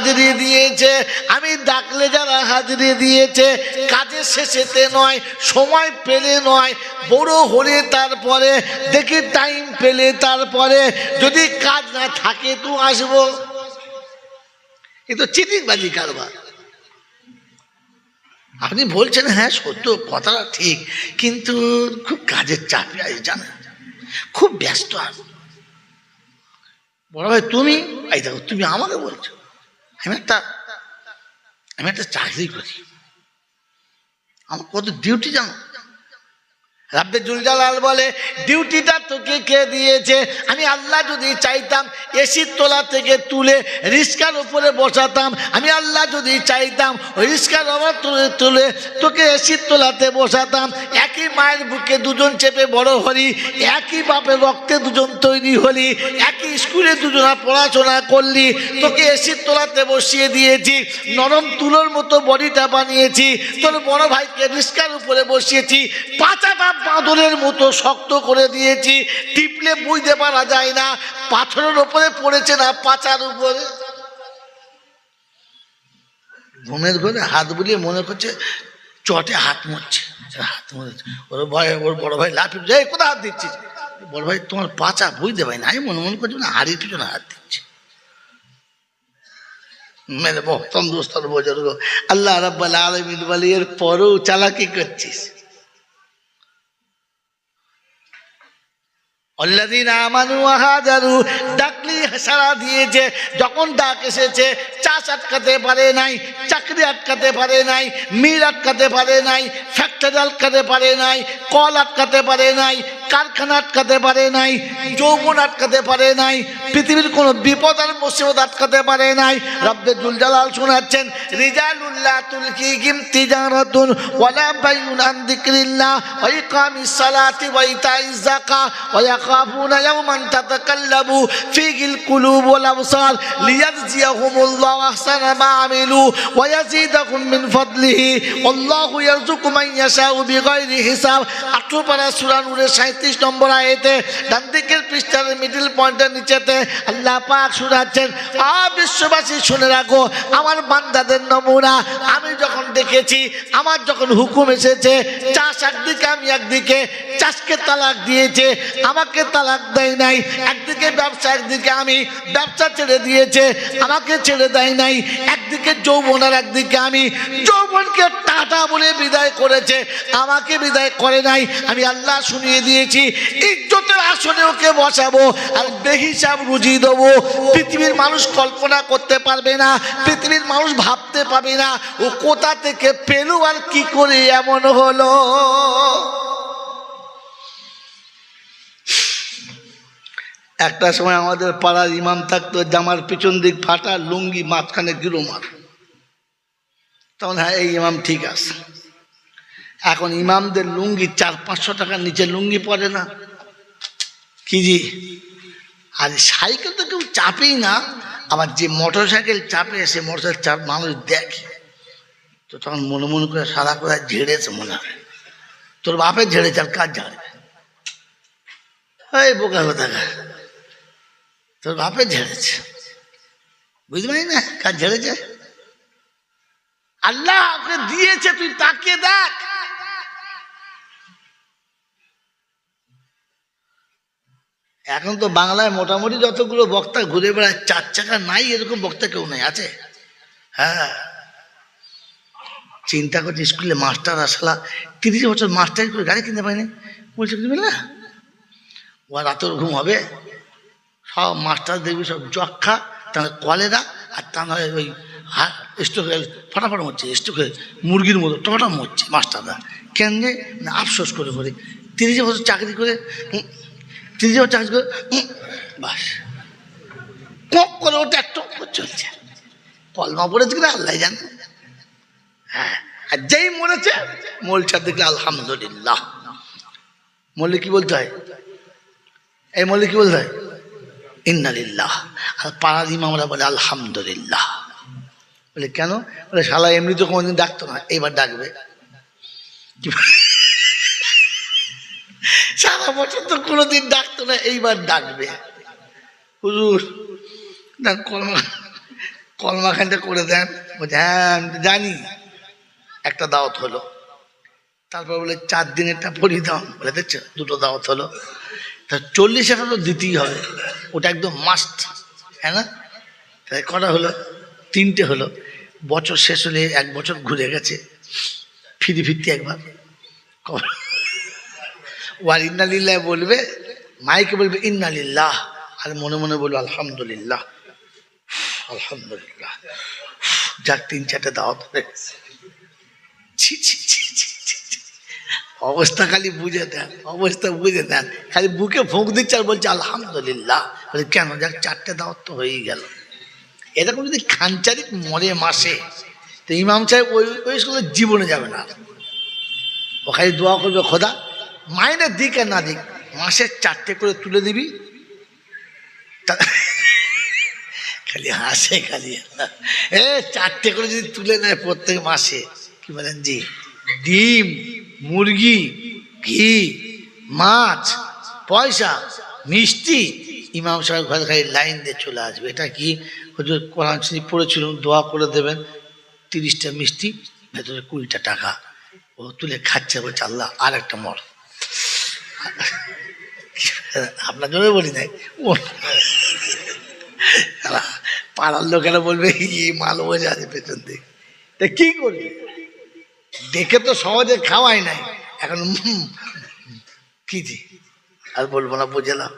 হাজিরি দিয়েছে, আমি ডাকলে যারা হাজিরি দিয়েছে, কাজের শেষেতে নয়, সময় পেলে নয়, বড় হলে তারপরে দেখি টাইম পেলে তারপরে, যদি কাজ না থাকে তো আসবো। এ তো চিটিংবাজি কারবার। আপনি বলছেন হ্যাঁ সত্য, কথাটা ঠিক, কিন্তু খুব কাজের চাপে আছে জানেন, খুব ব্যস্ত আছে। বড় ভাই তুমি, এই দেখো তুমি আমাকে বলছো, আমি একটা চাকরি করি, আমার কত ডিউটি জানো। রাব্বে জুল জালাল বলে ডিউটিটা তোকে কে দিয়েছে? আমি আল্লাহ যদি চাইতাম এসির তোলা থেকে তুলে রিস্কার উপরে বসাতাম, আমি আল্লাহ যদি চাইতাম ওই রিস্কার ওপর তুলে তোকে এসির তোলাতে বসাতাম। একই মায়ের বুকে দুজন চেপে বড় হলি, একই বাপের রক্তে দুজন তৈরি হলি, একই স্কুলে দুজনা পড়াশোনা করলি, তোকে এসির তোলাতে বসিয়ে দিয়েছি, নরম তুলোর মতো বডিটা বানিয়েছি, তোর বড় ভাইকে রিস্কার উপরে বসিয়েছি, পাচাটা বাঁদরের মতো শক্ত করে দিয়েছি, টিপলে বুঝতে পারা যায় না পাথরের উপরে পড়েছে না পাচার উপরে। ঘুমের ঘরে হাত বুলিয়ে মনে করছে চটে হাত মরছে, হাত মরেছে। ওর বড় ভাই লাফিয়ে যায়, কোথায় হাত দিচ্ছিস? বড় ভাই তোমার পাচা বুঝতে পারি না, আমি মনে করছি না হাড়ির পিছনে হাত দিচ্ছে। মেরে তন্দুরস্ত বোঝার আল্লাহ রাব্বুল আলামিন বলে এর পরেও চালাকি করছিস। আল্লাযীনা আমানু ওয়া হাজারু, ডাকলি সাড়া দিয়েছে, যখন ডাক এসেছে চাষ আটকাতে পারে নাই, চাকরি আটকাতে পারে নাই, মিল আটকাতে পারে নাই, ফ্যাক্টরি আটকাতে পারে নাই, কল আটকাতে পারে নাই, কারখানা আটকাতে পারে নাই, যৌবন আটকাতে পারে নাই, পৃথিবীর কোনো বিপদ আর মুসিবত আটকাতে পারে নাই। রব্বে জুল জালাল শোনাচ্ছেন রিজালুল্লাহ তুলকিহিম তিজারাতুন ওয়ালা বাইউন আন যিকরিল্লাহ ওয়া ইকামিস সালাতি ওয়া ইতাইজ যাকাত ওয়া ইয়াখাফুনা ইয়াওমান তাতাকাল্লাবু ফীহিল কুলুব ওয়াল আবসার লিয়াজজিয়াহুমুল্লাহু আহসানা মা আমিলু ওয়া ইয়াজিদাহুম মিন ফাদলিহি আল্লাহু ইয়ারযুকু মান ইয়াশাউ বিগাইরি হিসাব। 18 পারা সূরা নূরের 37 নম্বর আয়াতে ডান দিকের পৃষ্ঠার মিডল পয়েন্টের নিচেতে আল্লাহ পাক শোনাচ্ছেন বিশ্ববাসী শুনে রাখো, আমার বান্দাদের নমুনা আমি যখন দেখেছি, আমার যখন হুকুম এসেছে চাষ একদিকে আমি একদিকে, চাষকে তালাক দিয়েছে আমাকে তালাক দেয় নাই, একদিকে ব্যবসা একদিকে আমি, ব্যবসা ছেড়ে দিয়েছে আমাকে ছেড়ে দেয় নাই, একদিকে যৌবন আর একদিকে আমি, যৌবনকে টাটা বলে বিদায় করেছে আমাকে বিদায় করে নাই। আমি আল্লাহ শুনিয়ে দিয়েছি ইজ্জতের আসনে ওকে বসাবো আর বেহিসাব রুজি দেবো। পৃথিবীর মানুষ কল্পনা করতে পারবে না, পৃথিবীর মানুষ ভাবতে পারবে না ও কোথা থেকে পেলো আর কি করে এমন হলো। একটা সময় আমাদের পাড়ার ইমাম থাকতো, জামার পিছন দিক ফাটা, লুঙ্গি মাঝখানে গিরোমার, তখন হ্যাঁ এই ইমাম ঠিক আছে। এখন ইমামদের লুঙ্গি 400-500 টাকার নিচে লুঙ্গি পরে না কি জি, আর সাইকেল তো কেউ চাপেই না, আবার যে মোটর সাইকেল চাপে সে মোটর সাইকেল চাপ মানুষ দেখে তো তখন মনে মনে করে সারা করে ঝেড়েছে মনে হয়, তোর বাপের ঝেড়েছে আর কাজ ঝাড়বে, এই বোকা কথা তোর বাপের ঝেড়েছে, বুঝতে পারি না কাজ ঝেড়েছে, আল্লাহ ওকে দিয়েছে তুই তাকে দেখ। এখন তো বাংলায় মোটামুটি যতগুলো বক্তা ঘুরে বেড়ায় 4 চাকা নাই এরকম বক্তা কেউ নাই, আছে? হ্যাঁ, চিন্তা করছি স্কুলে মাস্টার আসলা 30 বছর মাস্টার করে গাড়ি কিনতে পারিনি, বলছে না ও রাতের ঘুম হবে, সব মাস্টার দেখবি সব যক্ষা, তাহলে কলেরা, আর তা নয় ওই স্টোক ফটাফট মরছে, স্টোকে মুরগির মতো টটা মরছে মাস্টাররা, কেন যে না আফসোস করে করে 30 বছর চাকরি করে, 30 বছর চাকরি করে বাস কক করে ওটা একটা চলছে, কলমা পড়েছে কিনা আল্লাহ জানে। হ্যাঁ, আর যেই মরেছে মলছা দেখলে আলহামদুলিল্লাহ, মল্লে কি বলতে হয়, এই মল্লে কি বলতে হয় ইন্নালিল্লাহ, আর পাড়ার ইমামরা বলে আলহামদুলিল্লাহ। বলে কেন? বলে শালা এমনি তো কোনোদিন ডাকতো না, এইবার ডাকবে, সারা বছর তো কোনোদিন ডাকতো না, এইবার ডাকবে। হুজুর কলমাখানটা করে দেন। বলছে হ্যাঁ আমি তো জানি। একটা দাওয়াত হলো, তারপর বলে 4 দিনেরটা পড়িয়ে দাও, বলে দেখছো 2টো দাওয়াত হলো। তা 40 তো দিতেই হবে, ওটা একদম মাস্ট, হ্যাঁ না? তাই কটা হলো? 3টে হলো। বছর শেষ হলে 1 বছর ঘুরে গেছে, ফিরতি একবার ওয়ার ইন্নালিল্লাহ বলবে, মাইকে বলবে ইন্নালিল্লাহ, আর মনে মনে বলবে আলহামদুলিল্লাহ, আলহামদুলিল্লাহ। যাক 3-4টে দাওয়াত হয়ে গেছে। ছি ছি ছি ছি ছি ছি। অবস্থা খালি বুঝে দেন, অবস্থা বুঝে দেন, খালি বুকে ফুঁক দিচ্ছে আর বলছে আলহামদুলিল্লাহ। বলে কেন? যাক 4টে দাওয়াত তো হয়েই গেল। এরকম যদি খানচারিক মরে মাসে, তো ইমাম সাহেব ওই স্কুলে জীবনে যাবে না। ও খালি দোয়া করবে, খোদা মাইনে দিক আর না দিক, মাসে 4টে করে তুলে দিবি। খালি হাসে, খালি 4টে করে যদি তুলে নেয় প্রত্যেক মাসে, কি বলেন জি, ডিম, মুরগি, ঘি, মাছ, পয়সা, মিষ্টি, ইমাম সাহেব ঘরে খালি লাইন দিয়ে চলে আসবে। এটা কি? হুজুর কোরআন শরীফ পড়েছিল, দোয়া করে দেবেন। 30টা মিষ্টি, ভেতরে 20টা টাকা। ও তুলে খাচ্ছে, বলছে আল্লাহ আর একটা মর। আপনার জন্য বলি নাই, পাড়ার লোকেরা বলবে মাল বোঝা আছে পেছন দিকে। তা কি করবে? দেখে তো সহজে খাওয়াই নাই, এখন কি জি আর বলবো না, বুঝলাম।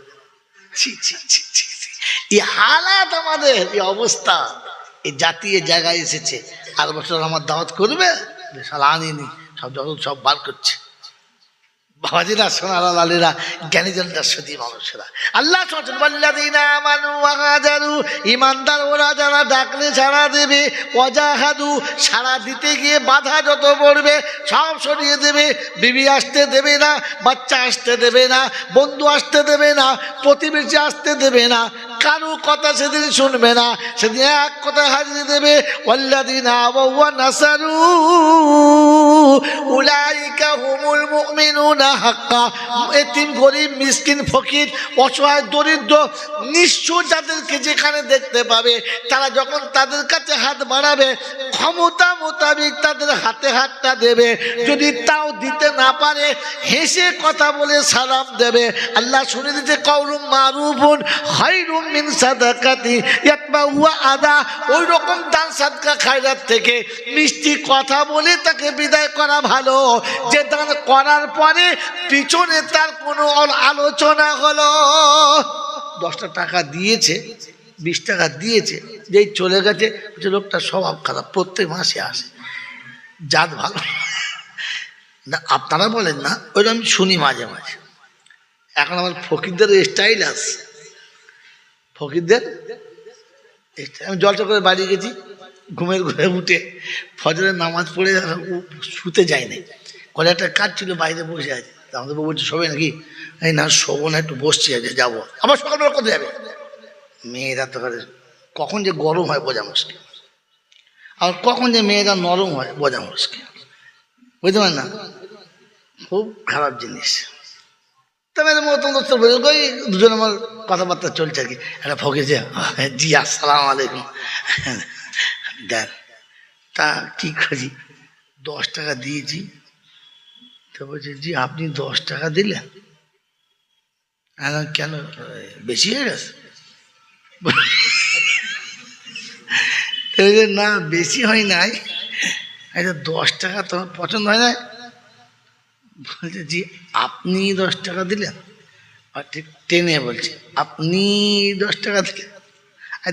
এই হালাত আমাদের, এই অবস্থা, এই জাতি এ জায়গায় এসেছে। আর বছর আমার দাওয়াত করবে, আনিনি, সব বার করছে। বাবাজিরা, সোনারা, লালেরা, জ্ঞানীজনরা, সতী মানুষেরা, আল্লাহ ইমানদার ওরা যারা ডাকলে সাড়া দেবে, ওয়াজাহাদু সাড়া দিতে গিয়ে বাধা যত পড়বে সব সরিয়ে দেবে। বিবি আসতে দেবে না, বাচ্চা আসতে দেবে না, বন্ধু আসতে দেবে না, প্রতিবেশী আসতে দেবে না, কারো কথা সেদিন শুনবে না। সেদিন এক কথা হাজিয়ে দেবে, ওয়াল্লাযীনা ওয়া নাসারু উলাইকা হুমুল মুমিনুনা হাক্কা। এতিম, গরিব, মিসকিন, ফকির, অসহায়, দরিদ্র, নিঃস্ব যাদেরকে যেখানে দেখতে পাবে, তারা যখন তাদের কাছে হাত বাড়াবে, ক্ষমতা মোতাবেক তাদের হাতে হাতটা দেবে। যদি তাও দিতে না পারে, হেসে কথা বলে সালাম দেবে। আল্লাহ শুনে দিতে, কাউলুম মারুফুন খায়রুম মিন সাদাকাতি ইয়াতবাউহা আদা। ওই রকম দান সাদকা খায়রাত থেকে মিষ্টি কথা বলে তাকে বিদায় করা ভালো, যে দান করার পরে পিছনে তার কোনো আলোচনা হলো। 10টা টাকা দিয়েছে, 20 টাকা দিয়েছে, যেই চলে গেছে, লোকটা স্বভাব খারাপ, প্রত্যেক মাসে আসে, জাত ভালো না। আপনারা বলেন না, ওইটা আমি শুনি মাঝে মাঝে। এখন আমার ফকিরদের স্টাইল আছে, ফকিরদের আমি জলসা করে বাড়ি গেছি, ঘুমের ঘরে উঠে ফজরের নামাজ পড়ে শুতে যায়নি, কলে একটা কাজ ছিল, বাইরে বসে আছে। আমাদের বউ বলছে শোবে নাকি? এই না শোবো না, একটু বসছি, আছে যাবো। আবার সকালবেলা কোথায় যাবে? মেয়েরা তো কখন যে গরম হয় বোঝা মুশকিল, আর কখন যে মেয়েরা নরম হয় বোঝা মুশকিল, বুঝতে পারেন না? খুব খারাপ জিনিস। তবে মতন ওই দুজন আমার কথাবার্তা চলছে আর কি। একটা ফকির যে, জি আসসালামু আলাইকুম, দেন। তা কি করি, 10 টাকা দিয়েছি। তো বলছে জি আপনি 10 টাকা দিলেন? কেন, বেশি হয়ে গেছে? না বেশি হয় নাই, 10 টাকা তোমার পছন্দ হয় না? বলছে জি আপনি 10 টাকা দিলেন। আর ঠিক টেনে বলছে, আপনি 10 টাকা দিলেন,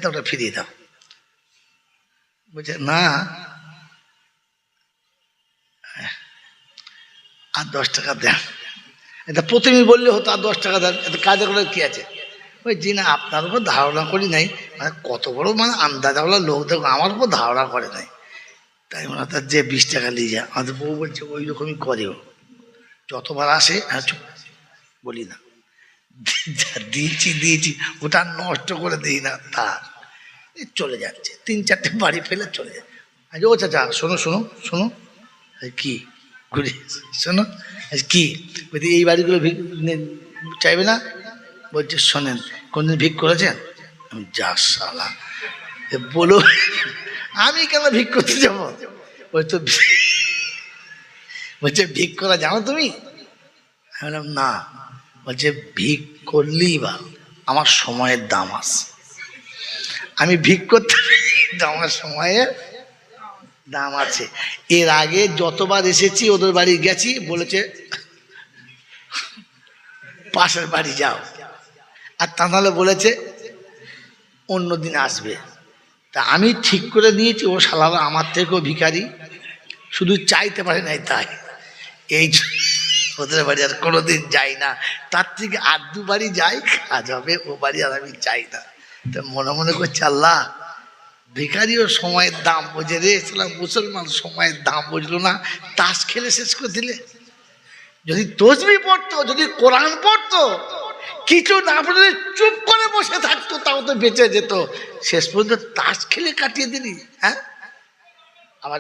তো ওটা ফিরিয়ে দাও। বলছে না আর 10 টাকা দেন। এটা প্রথমেই বললে হতো আর 10 টাকা দেন, এত কাজে করে কি আছে? ওই জি না আপনার উপর ধারণা করি নাই, মানে কত বড় মানে আন্দাজওয়ালা লোক দেখো, আমার উপর ধারণা করে নাই। তাই মনে তার যে 20 টাকা নিয়ে যায়। আমাদের বউ বলছে ওই রকমই করেও, যতবার আসে বলি না, দিয়েছি ওটা নষ্ট করে দিই না, তার চলে যাচ্ছে, 3-4টে বাড়ি ফেলে চলে যায়। আচ্ছা ও চাচা শোনো শোনো শোনো, কি ঘুরে শোনো কি বলছি, এই বাড়িগুলো চাইবে না? বলছে শোনেন, কোনদিন ভিক করেছেন? যা শালা, বলো আমি কেন ভিক করতে যাবো? ওই তো বলছে ভিক করা জানো তুমি? আমি বললাম না। বলছে ভিক করলেই বা আমার সময়ের দাম আছে, আমি ভিক করতে আমার সময়ের দাম আছে। এর আগে যতবার এসেছি ওদের বাড়ি গেছি, বলেছে পাশের বাড়ি যাও, আর তা নাহলে বলেছে অন্যদিন আসবে। তা আমি ঠিক করে নিয়েছি ও শালারা আমার থেকেও ভিখারি, শুধু চাইতে পারে নাই তাই। এই ওদের বাড়ি আর কোনোদিন যাই না, তার থেকে আর দু বাড়ি যাই, কাজ হবে, ও বাড়ি আর আমি চাই না। তা মনে মনে করছে আল্লাহ ভিখারিও সময়ের দাম বোঝে রে, মুসলমান সময়ের দাম বুঝলো না, তাস খেলে শেষ করে দিলে। যদি তসবিহ পড়তো, যদি কোরআন পড়তো, কিছু না পড়ে চুপ করে বসে থাকতো, তাও তো বেঁচে যেত। শেষ পর্যন্ত তাস খেলে কাটিয়ে দিলি। হ্যাঁ, আবার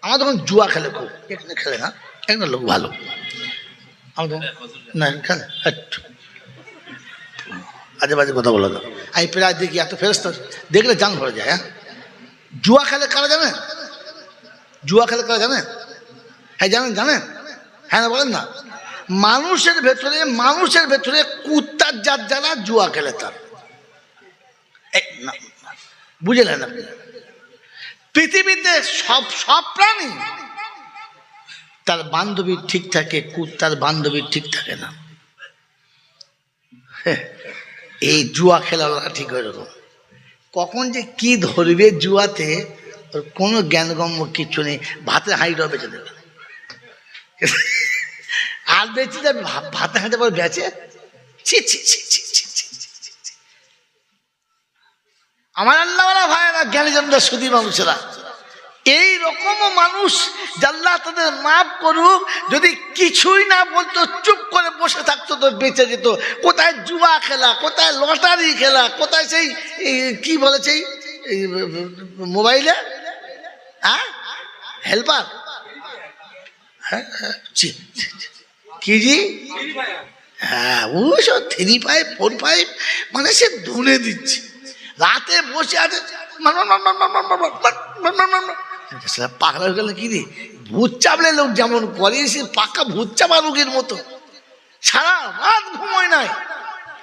আমার তখন জুয়া খেলে খুব, এখানে খেলে না, একটা লোক ভালো আমাদের না খেলে, আজে বাজে কথা বলো তো। আমি প্রায় দেখি এত ফেরস্তা দেখলে জান ভরে যায়। হ্যাঁ, জুয়া খেলে কারা জানেন? জুয়া খেলে কারা জানেন? হ্যাঁ জানেন, জানেন? হ্যাঁ না বলেন না। মানুষের ভেতরে কুত্তার জাত যারা জুয়া খেলে তার, বুঝলেন আপনি? পৃথিবীতে সব প্রাণী তার বান্ধবী ঠিক থাকে, কুত্তার বান্ধবী ঠিক থাকে না। এই জুয়া খেলাটা ঠিক ওইরকম। কখন যে কি ধরবে জুয়াতে ওর কোনো জ্ঞানগম্য কিচ্ছু নেই। ভাতের হাঁড়িটাও বেঁচে দেবে, আর বেঁচে যাবে ভাতে হাঁড়িতে পরে বেঁচে। ছি ছি ছি ছি ছি ছি। আমার আল্লাহওয়ালা ভাইয়েরা, জ্ঞানীজনরা, সুধী মানুষেরা, এই রকমও মানুষ আল্লাহ তাদের মাফ করুক, যদি কিছুই না বলতো, চুপ করে বসে থাকতো তো বেঁচে যেত। কোথায় জুয়া খেলা, কোথায় লটারি খেলা, কোথায় সেই কি বলেছে মোবাইলে হেল্পার, কি জি, হ্যাঁ ও সব 3, 5, 4, 5, মানে সে ধুনে দিচ্ছে, রাতে বসে আছে পাগলা হয়ে গেল। কি রে, ভূত চাপলে লোক যেমন করে, সে পাকা ভূত চাপা রোগের মতো, সারা রাত ঘুমোয় নাই,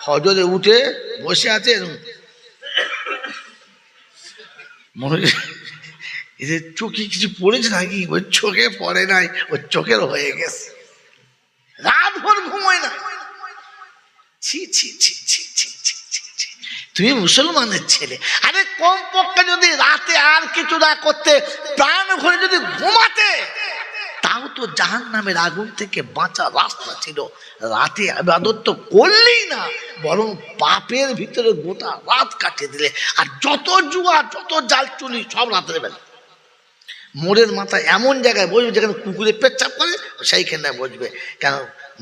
ফজরে উঠে বসে আছে। মনে এদের চোখে কিছু পড়েছে নাকি? ওই চোখে পড়ে নাই, ওর চোখের হয়ে গেছে, রাত ভোর ঘুমোয় না। ছি ছি ছি ছি ছি ছি ছি। তুমি মুসলমানের ছেলে, আরে কমপক্ষে যদি রাতে আর কিছু না করতে, প্রাণ ভরে যদি ঘুমাতে, তাও তো জাহান্নামের আগুন থেকে বাঁচার রাস্তা ছিল। রাতে ইবাদত তো করলেই না, বরং পাপের ভিতরে গোটা রাত কাটিয়ে দিলে। আর যত জুয়া, যত জাল চুলি, সব রাতের বেলা। মোড়ের মাথায় এমন জায়গায় বসবে যেখানে কুকুরে পেচ্ছাপ করে, সেইখানে বসবে। কেন,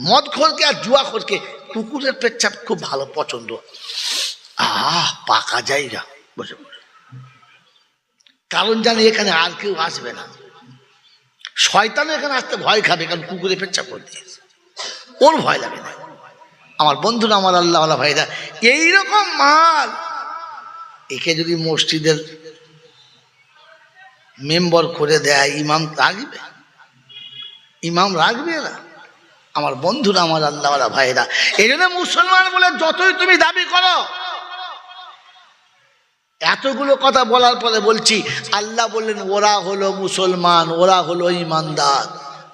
মদ খোরকে আর জুয়া খোরকে কুকুরের পেচ্ছাপ খুব ভালো পছন্দ। পাকা জায়গা বসে বসে, কারণ জানি এখানে আর কেউ আসবে না, শয়তানও এখানে আসতে ভয় খাবে, কারণ কুকুরে পেচ্ছাপ করে দিয়েছে, ওর ভয় লাগে না। আমার বন্ধুরা, আমার আল্লাহওয়ালা ভাইরা, এইরকম মাল, একে যদি মসজিদের মেম্বার করে দেয়, ইমাম রাখবে? ইমাম রাখবে না। আমার বন্ধুরা, আমার আল্লাহওয়ালা ভাইরা, এই জন্য মুসলমান বলে যতই তুমি দাবি করো, এতগুলো কথা বলার পরে বলছি, আল্লাহ বললেন ওরা হলো মুসলমান, ওরা হলো ইমানদার,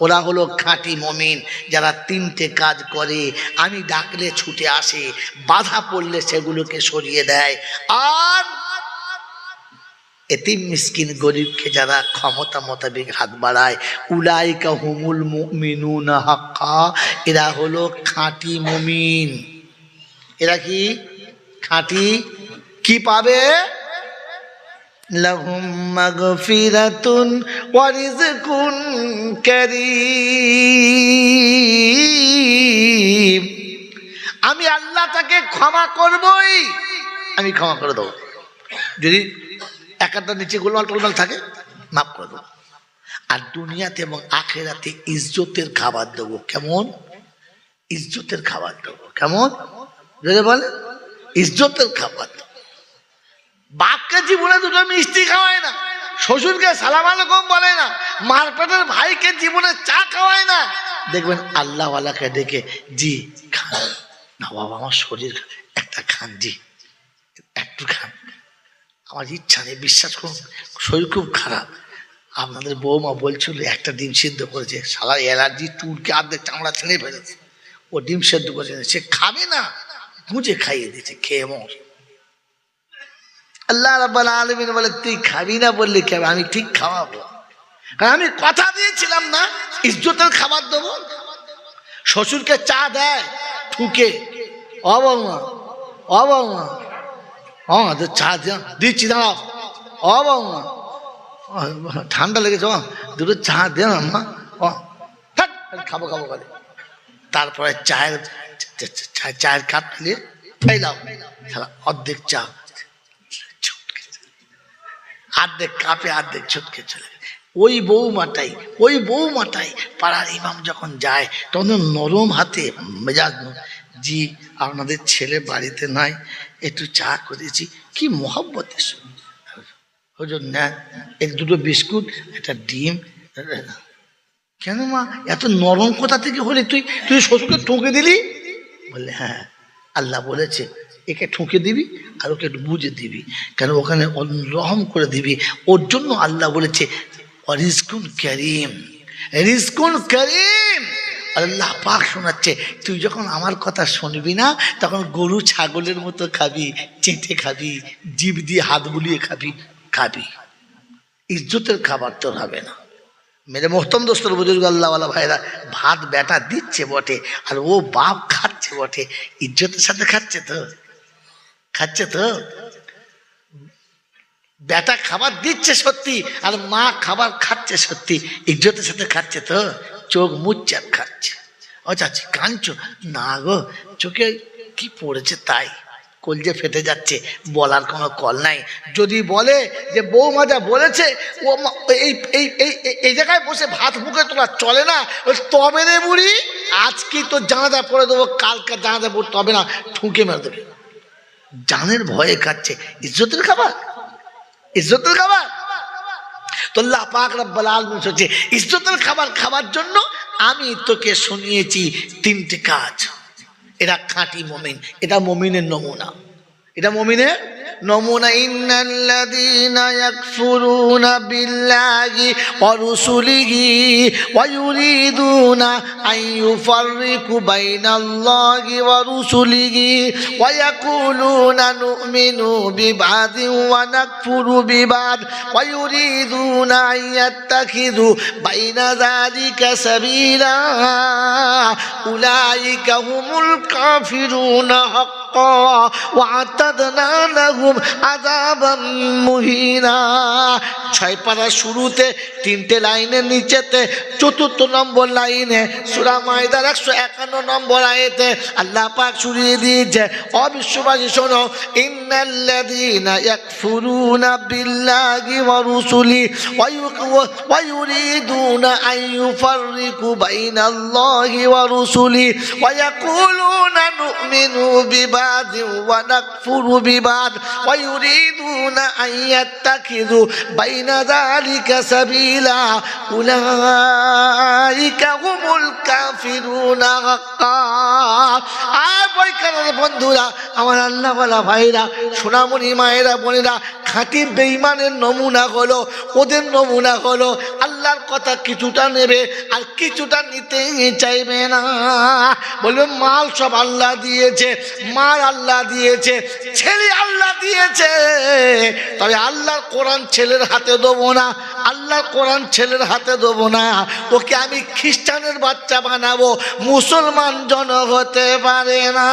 ওরা হলো খাঁটি মুমিন, যারা 3টে কাজ করে, আমি ডাকলে ছুটে আসে, বাধা পড়লে সেগুলোকে সরিয়ে দেয়, আর এতিম মিসকিন গরিবকে যারা ক্ষমতা মোতাবেক হাত বাড়ায়, উলাইকা হুমুল মুমিনুনা হাক্কা, এরা হলো খাঁটি মুমিন। এরা কি খাঁটি? কি পাবে? লাহুম মাগফিরাতুন ওয়া রিজকুন কারীম। আমি আল্লাহ তাকে ক্ষমা করবই, আমি ক্ষমা করে দেবো। যদি একটা নিচে গোলমাল টোলমাল থাকে, মাফ করে দেবো। আর দুনিয়াতে এবং আখেরাতে ইজ্জতের খাবার দেবো। কেমন? ইজ্জতের খাবার দেবো। কেমন? যদি বলে ইজ্জতের খাবার দেবো। বাপকে জীবনে দুটো মিষ্টি খাওয়ায় না, শ্বশুরকে সালাম আলাইকুম বলে না, মার পেটের ভাইকে জীবনে চা খাওয়ায় না। দেখবেন আল্লাহওয়ালাকে ডেকে, জি খান না বাবা, আমার শরীর একটা খান, জি একটু খান, আমার ইচ্ছা নেই, বিশ্বাস করুন শরীর খুব খারাপ। আপনাদের বৌমা বলছিল একটা ডিম সিদ্ধ করেছে, সারা অ্যালার্জি টুরকে অর্ধেক চামড়া ছেড়ে ফেলেছে, ও ডিম সিদ্ধ করেছে, সে খাবে না, গুঁজে খাইয়ে দিয়েছে, খেয়ে মর। আল্লাহ রাব্বুল আলামিন বলে, তুই খাবি না বললি খাবে, আমি ঠিক খাওয়াবো, কারণ আমি কথা দিয়েছিলাম না ইজ্জতের খাবার দেবো। শ্বশুরকে চা দেয় ঠুকে, ও বৌমা, ও বৌমা, চা দিচ্ছি দাঁড়াও, ও বৌমা ঠান্ডা লেগেছে, দুটো চা দে না মা, খাবো খাবো বলে। তারপরে চায়ের কাপ নিয়ে ফেলাও, অর্ধেক চা অর্ধেক কাপে অর্ধেক ছুটকে চলে। ওই বৌমাটাই পাড়ার ইমাম যখন যায় তখন নরম হাতে মেজাজ, জি আপনাদের ছেলে বাড়িতে নাই, একটু চা করেছি, কি মহব্বতের সঙ্গে, হুজুর নেন এক দুটো বিস্কুট একটা ডিম। কেন মা এত নরম কোথা থেকে হলে, তুই শ্বশুরকে ঠুকে দিলি? বললে হ্যাঁ, আল্লাহ বলেছে একে ঠুকে দিবি আর ওকে একটু বুঝে দিবি, কেন ওখানে রহম করে দিবি, ওর জন্য আল্লাহ বলেছে রিজকুন কারীম, রিজকুন কারীম। আল্লাহ পাক শোনাচ্ছে, তুই যখন আমার কথা শুনবি না তখন গরু ছাগলের মতো খাবি, চেটে খাবি, জিভ দিয়ে হাত বুলিয়ে খাবি, ইজ্জতের খাবার তোর হবে না। মেরে মোহতম দোস্তর বুজুর্গ আল্লাহওয়ালা ভাইরা, ভাত বেটা দিচ্ছে বটে আর ও বাপ খাচ্ছে বটে, ইজ্জতের সাথে খাচ্ছে তো বেটা খাবার দিচ্ছে সত্যি, আর মা খাবার খাচ্ছে সত্যি, ইজ্জতের সাথে খাচ্ছে তো, চোখ মুচ্ছে আর খাচ্ছে। ও চাচি কাঁদছো না গো, চোখে কি পড়েছে তাই, কলজে ফেটে যাচ্ছে, বলার কোনো কল নাই। যদি বলে যে বৌমা যা বলেছে ও এই জায়গায় বসে ভাত মুখে তোলা চলে না, তবে রে বুড়ি আজকে তো জানাজা পড়ে দেবো, কালকে জানাজা পড়তে হবে না, ঠুকে মেরে দেবে। জানের ভয়ে খাচ্ছে, ইজ্জতের খাবার তো আল্লাহ পাক রব্বুল আলামিন বলছে, ইজ্জতের খাবার খাবার জন্য আমি তোকে শুনিয়েছি তিনটে কাজ। এরা খাঁটি মুমিন, এটা মুমিনের নমুনা, ইন্নাল্লাযীনা ইয়াকফুরুনা বিল্লাহি ওয়া রুসুলিহি ওয়া ইউরিদুনা আন ইউফাররিকু বাইনাল্লাহি ওয়া রুসুলিহি ওয়া ইয়াকুলুনা নু'মিনু বিবাদিন ওয়া নাকফুরু বিবাদ ওয়া ইউরিদুনা আন ইয়াত্তাখিযু বাইনা যালিকা সাবিলা উলাইকা হুমুল কাফিরুনা হাক্কা ওয়া আতাদনা লাহুম আযাবাম মুহিনা। 6 পারা শুরুতে 3টে লাইনের নিচেতে 4th নম্বর লাইনে সূরা মাইদার 151 নম্বর আয়াতে আল্লাহ পাক শুনিয়ে দিয়েছে, অবিশ্ববাসী শোনো, ইন্নাল্লাযীনা ইয়াকফুরুনা বিল্লাহি ওয়া রুসুলিহি ওয়া ইউরিদুনা আন ইউফাররিকু বাইনাল্লাহি ওয়া রুসুলিহি ওয়া ইয়াকুলুনা নু'মিনু বিবাদিন ওয়া নাকফুরু বিবাদ ওয়া ইউরিদুনা আন ইয়াত্তাখিযু বাইনা যালিকা সাবিলা উলাইকা হুমুল কাফিরুনা হাক্কা। আর বৈকালের বন্ধুরা, আমার আল্লাহওয়ালা ভাইরা, সোনামণি মায়েরা, বোনেরা, খাঁটি বেঈমানের নমুনা হলো, ওদের নমুনা হলো আল্লাহর কথা কিছুটা নেবে আর কিছুটা নিতে চাইবে না। বলবে মাল সব আল্লাহ দিয়েছে, মাল আল্লাহ দিয়েছে, ছেলে আল্লাহ দিয়েছে, তবে আল্লাহর কোরআন ছেলের হাতে দেবো না, আল্লাহর কোরআন ছেলের হাতে দেবো না, ওকে আমি খ্রিস্টানের বাচ্চা বানাবো, মুসলমান জন হতে পারে না।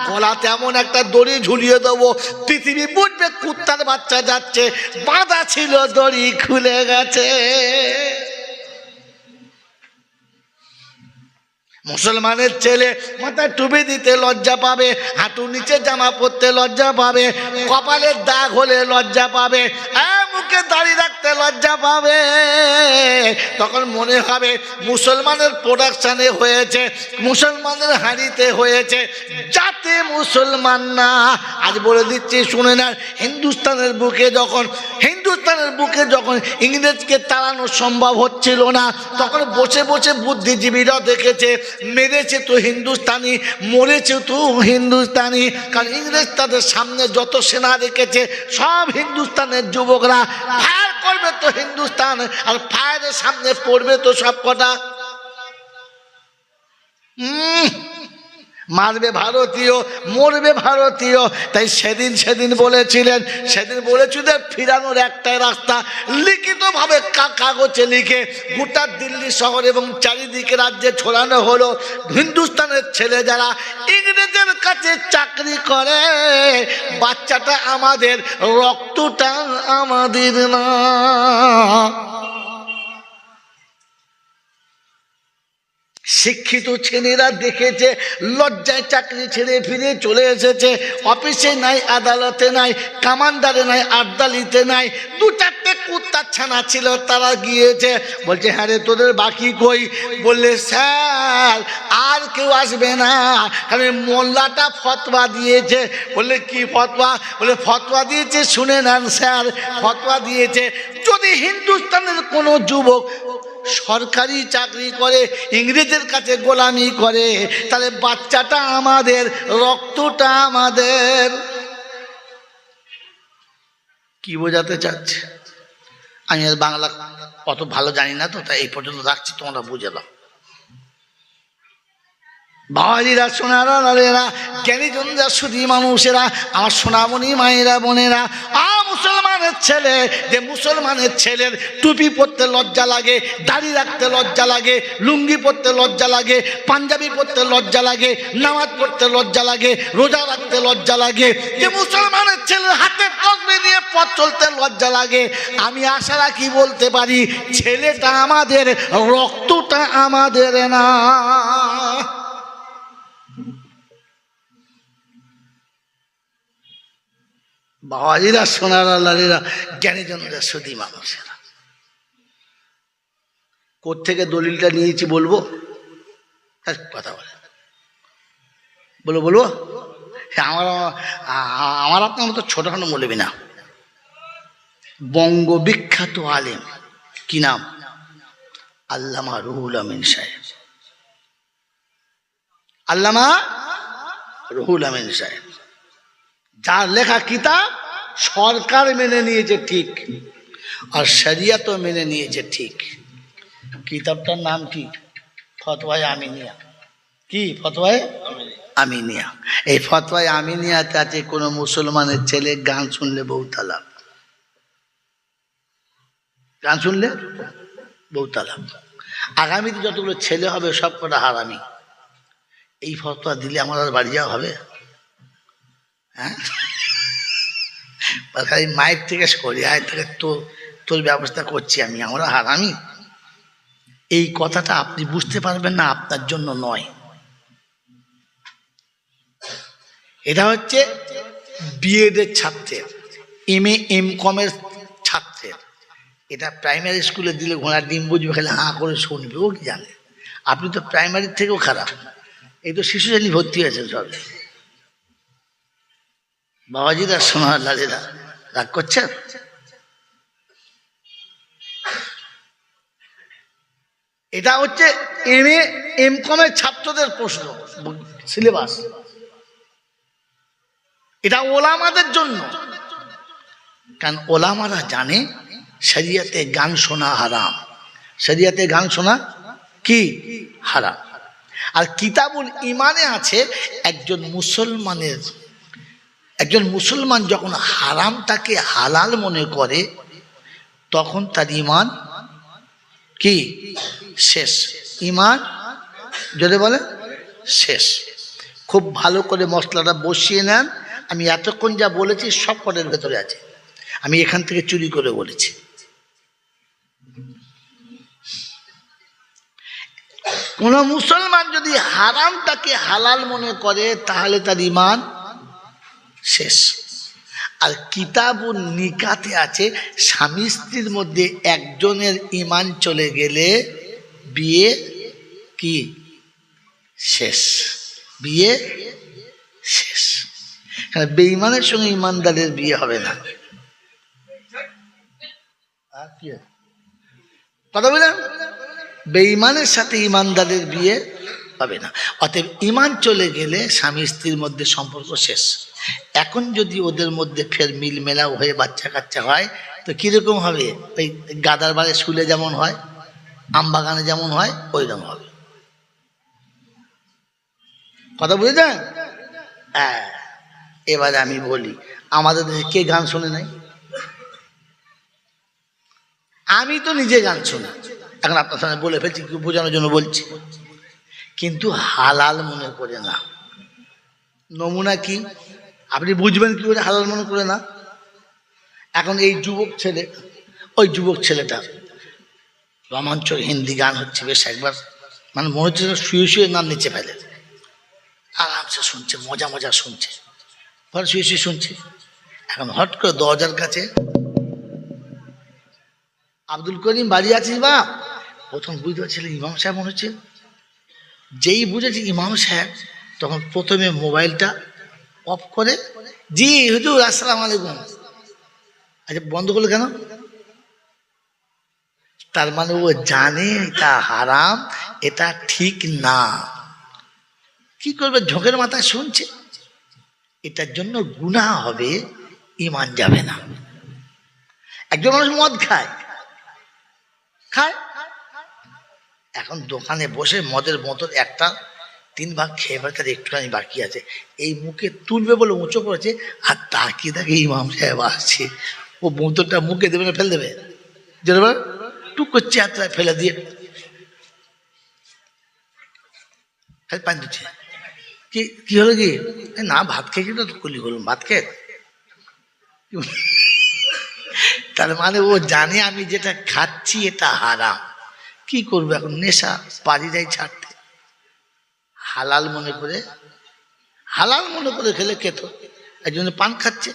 গলাতে এমন একটা দড়ি ঝুলিয়ে দেবো, পৃথিবী বুঝবে কুত্তার বাচ্চা যাচ্ছে, বাঁধা ছিল দড়ি খুলে গেছে। মুসলমানের ছেলে মাথায় টুপি দিতে লজ্জা পাবে, হাঁটু নিচে জামা পরতে লজ্জা পাবে, কপালের দাগ হলে লজ্জা পাবে। মুখে দাঁড়িয়ে রাখতে লজ্জা পাবে, তখন মনে হবে মুসলমানের প্রোডাকশানে হয়েছে, মুসলমানের হাঁড়িতে হয়েছে, যাতে মুসলমান না। আজ বলে দিচ্ছি শুনে নেন, হিন্দুস্তানের বুকে যখন ইংরেজকে তাড়ানো সম্ভব হচ্ছিল না, তখন বসে বসে বুদ্ধিজীবীরা দেখেছে মেরেছে তো হিন্দুস্তানি, মরেছে তো হিন্দুস্তানি। কারণ ইংরেজ তাদের সামনে যত সেনা রেখেছে সব হিন্দুস্তানের যুবকরা ফায়ার করবে তো হিন্দুস্তান, আর ফায়ারের সামনে পড়বে তো সব কটা। মারবে ভারতীয়, মরবে ভারতীয়। তাই সেদিন বলেছিলেন ফিরানোর একটাই রাস্তা, লিখিতভাবে কাগজে লিখে গোটা দিল্লি শহর এবং চারিদিকে রাজ্যে ছড়ানো হলো, হিন্দুস্তানের ছেলে যারা ইংরেজের কাছে চাকরি করে, বাচ্চাটা আমাদের, রক্তটা আমাদের না। শিক্ষিত ছেলেরা দেখেছে, লজ্জায় চাকরি ছেড়ে ফিরে চলে এসেছে, অফিসে নাই, আদালতে নাই, কামান্ডারে নাই, আবদালিতে নাই। দু চারটে কুত্তার ছানা ছিল, তারা গিয়েছে, বলছে হ্যাঁ রে তোদের বাকি কই? বললে স্যার আর কেউ আসবে না, কারণ মোল্লাটা ফতোয়া দিয়েছে। বললে কি ফতোয়া? বলে ফতোয়া দিয়েছে শুনে নেন স্যার, ফতোয়া দিয়েছে যদি হিন্দুস্তানের কোনো যুবক সরকারি চাকরি করে, ইংরেজের কাছে গোলামি করে, তাহলে বাচ্চাটা আমাদের, রক্তটা আমাদের। কি বোঝাতে চাচ্ছে? আমি আর বাংলা অত ভালো জানি না তো, তাই এই পর্যন্ত রাখছি, তোমরা বুঝে দাও। বাবাজিরা, সোনারা, লালেরা, জ্ঞানীজনরা, সুধী মানুষেরা, আমার সোনামণি মায়েরা, বোনেরা, মুসলমানের ছেলে, যে মুসলমানের ছেলের টুপি পরতে লজ্জা লাগে, দাড়ি রাখতে লজ্জা লাগে, লুঙ্গি পরতে লজ্জা লাগে, পাঞ্জাবি পরতে লজ্জা লাগে, নামাজ পড়তে লজ্জা লাগে, রোজা রাখতে লজ্জা লাগে, যে মুসলমানের ছেলের হাতে তসবিহ নিয়ে পথ চলতে লজ্জা লাগে, আমি আশা রাখি বলতে পারি ছেলেটা আমাদের, রক্তটা আমাদের না। বাবাজিরা, সোনারা, লালেরা, জ্ঞানীজনরা, সুধী মানুষেরা, কোত্থেকে দলিলটা নিয়েছি বলবো? কথা বলবো আমার আপনার মতো ছোটখাটো মৌলবি না, বঙ্গ বিখ্যাত আলেম, কি নাম? আল্লামা রুহুল আমিন সাহেব। আল্লামা রুহুল আমিন সাহেব, যার লেখা কিতাব সরকার মেনে নিয়েছে ঠিক, আর শরিয়তও মেনে নিয়েছে ঠিক। কিতাবটার নাম কি? ফতোয়ায়ে আমিনিয়া। কি ফতোয়ায়ে আমিনিয়া? এই ফতোয়ায়ে আমিনিয়াতে আছে কোনো মুসলমানের ছেলে গান শুনলে বউ তালাক, গান শুনলে বউ তালাক। আগামীতে যতগুলো ছেলে হবে সব কটা হারামি। এই ফতোয়া দিলে আমার আর বাড়ি যাওয়া হবে? হ্যাঁ, মায়ের থেকে সরি, আয় থেকে তোর ব্যবস্থা করছি আমি, আমরা হারামি। এই কথাটা আপনি বুঝতে পারবেন না, আপনার জন্য নয়। এটা হচ্ছে বিএডের ছাত্রের, এম.কমের ছাত্রের। এটা প্রাইমারি স্কুলে দিলে ঘোড়ার ডিম বুঝবে, খালি হাঁ করে শুনবে, ও কি জানে। আপনি তো প্রাইমারির থেকেও খারাপ, এই তো শিশু শ্রেণী ভর্তি হয়েছে সব। বাবাজিরা, সোনার লালেরা, রাগ করছেন? এটা হচ্ছে এম.কমের ছাত্রদের প্রশ্ন, সিলেবাস। এটা ওলামাদের জন্য, কারণ ওলামারা জানে শরিয়তে গান শোনা হারাম, শরিয়তে গান শোনা কি হারাম। আর কিতাবুল ইমানে আছে একজন মুসলমান যখন হারামটাকে হালাল মনে করে, তখন তার ইমান কি শেষ, ইমান যদি বলে শেষ। খুব ভালো করে মশলাটা বসিয়ে নেন। আমি এতক্ষণ যা বলেছি সব পটের ভেতরে আছে, আমি এখান থেকে চুরি করে বলেছি। কোন মুসলমান যদি হারামটাকে হালাল মনে করে, তাহলে তার ইমান শেষ। আর কিতাবুন নিকাতে আছে স্বামী স্ত্রীর মধ্যে একজনের ঈমান চলে গেলে বিয়ে কি শেষ, বিয়ে শেষ। বেঈমানের সঙ্গে ঈমানদারের বিয়ে হবে না। কথা বললাম, বেঈমানের সাথে ঈমানদারের বিয়ে হবে না। অতএব ঈমান চলে গেলে স্বামী স্ত্রীর মধ্যে সম্পর্ক শেষ। এখন যদি ওদের মধ্যে ফের মিল মেলাও হয়ে বাচ্চা কাচ্চা হয় তো কিরকম হবে? ওই গাদার বাড়ি শুলে যেমন হয়, আম বাগানে যেমন হয়, ওই রকম হবে। কথা বুঝলেন? হ্যাঁ। এবারে আমি বলি, আমাদের দেশে কে গান শোনে নাই? আমি তো নিজে গান শুনি, এখন আপনার সামনে বলে ফেলছি, বোঝানোর জন্য বলছি, কিন্তু হালাল মনে করে না। নমুনা কি আপনি বুঝবেন কি করে হালাল মনে করে না? এখন এই যুবক ছেলে, ওই যুবক ছেলেটা রোমাঞ্চক হিন্দি গান হচ্ছে, বেশ একবার মানে মনে হচ্ছে শুয়ে শুয়ে নাম নিচে ফেলে, আরামসে শুনছে, মজা মজা শুনছে, পরে শুয়ে শুয়ে শুনছে। এখন হট করে দরজার কাছে, আব্দুল করিম বাড়ি আছিস বা? প্রথম বুঝতে পারছিলেন ইমাম সাহেব মনে হচ্ছে। যেই বুঝেছি ইমাম সাহেব, তখন প্রথমে মোবাইলটা অফ করে, জি হুজুর আসসালামু আলাইকুম। আচ্ছা বন্ধ করলো কেন? তার মানে ও জানে এটা হারাম, এটা ঠিক না। কি করবে? ঝোঁকের মাথায় শুনছে, এটার জন্য গুনাহ হবে, ঈমান যাবে না। একজন মানুষ মদ খায়, এখন দোকানে বসে মদের বোতল একটা 3 ভাগ খেয়ে ফেলে, তার একটুখানি বাকি আছে, এই মুখে তুলবে বলে উঁচু করেছে, আর তাকিয়ে তাকে ইমাম সাহেব আসছে, ও বোতলটা মুখে দেবে না, ফেলে দেবে, টুক করছে, হাতটা ফেলে দিয়ে খালি পানি দিচ্ছে। কি হলো কি? না ভাত খেয়ে তো কলি বলুন, ভাত খেয়ে। তার মানে ও জানে আমি যেটা খাচ্ছি এটা হারাম। কি করবো এখন? নেশা পারি যাই ছাড়তে, হালাল মনে করে, হালাল মনে করে খেলে খেত। একজন পান খাচ্ছে,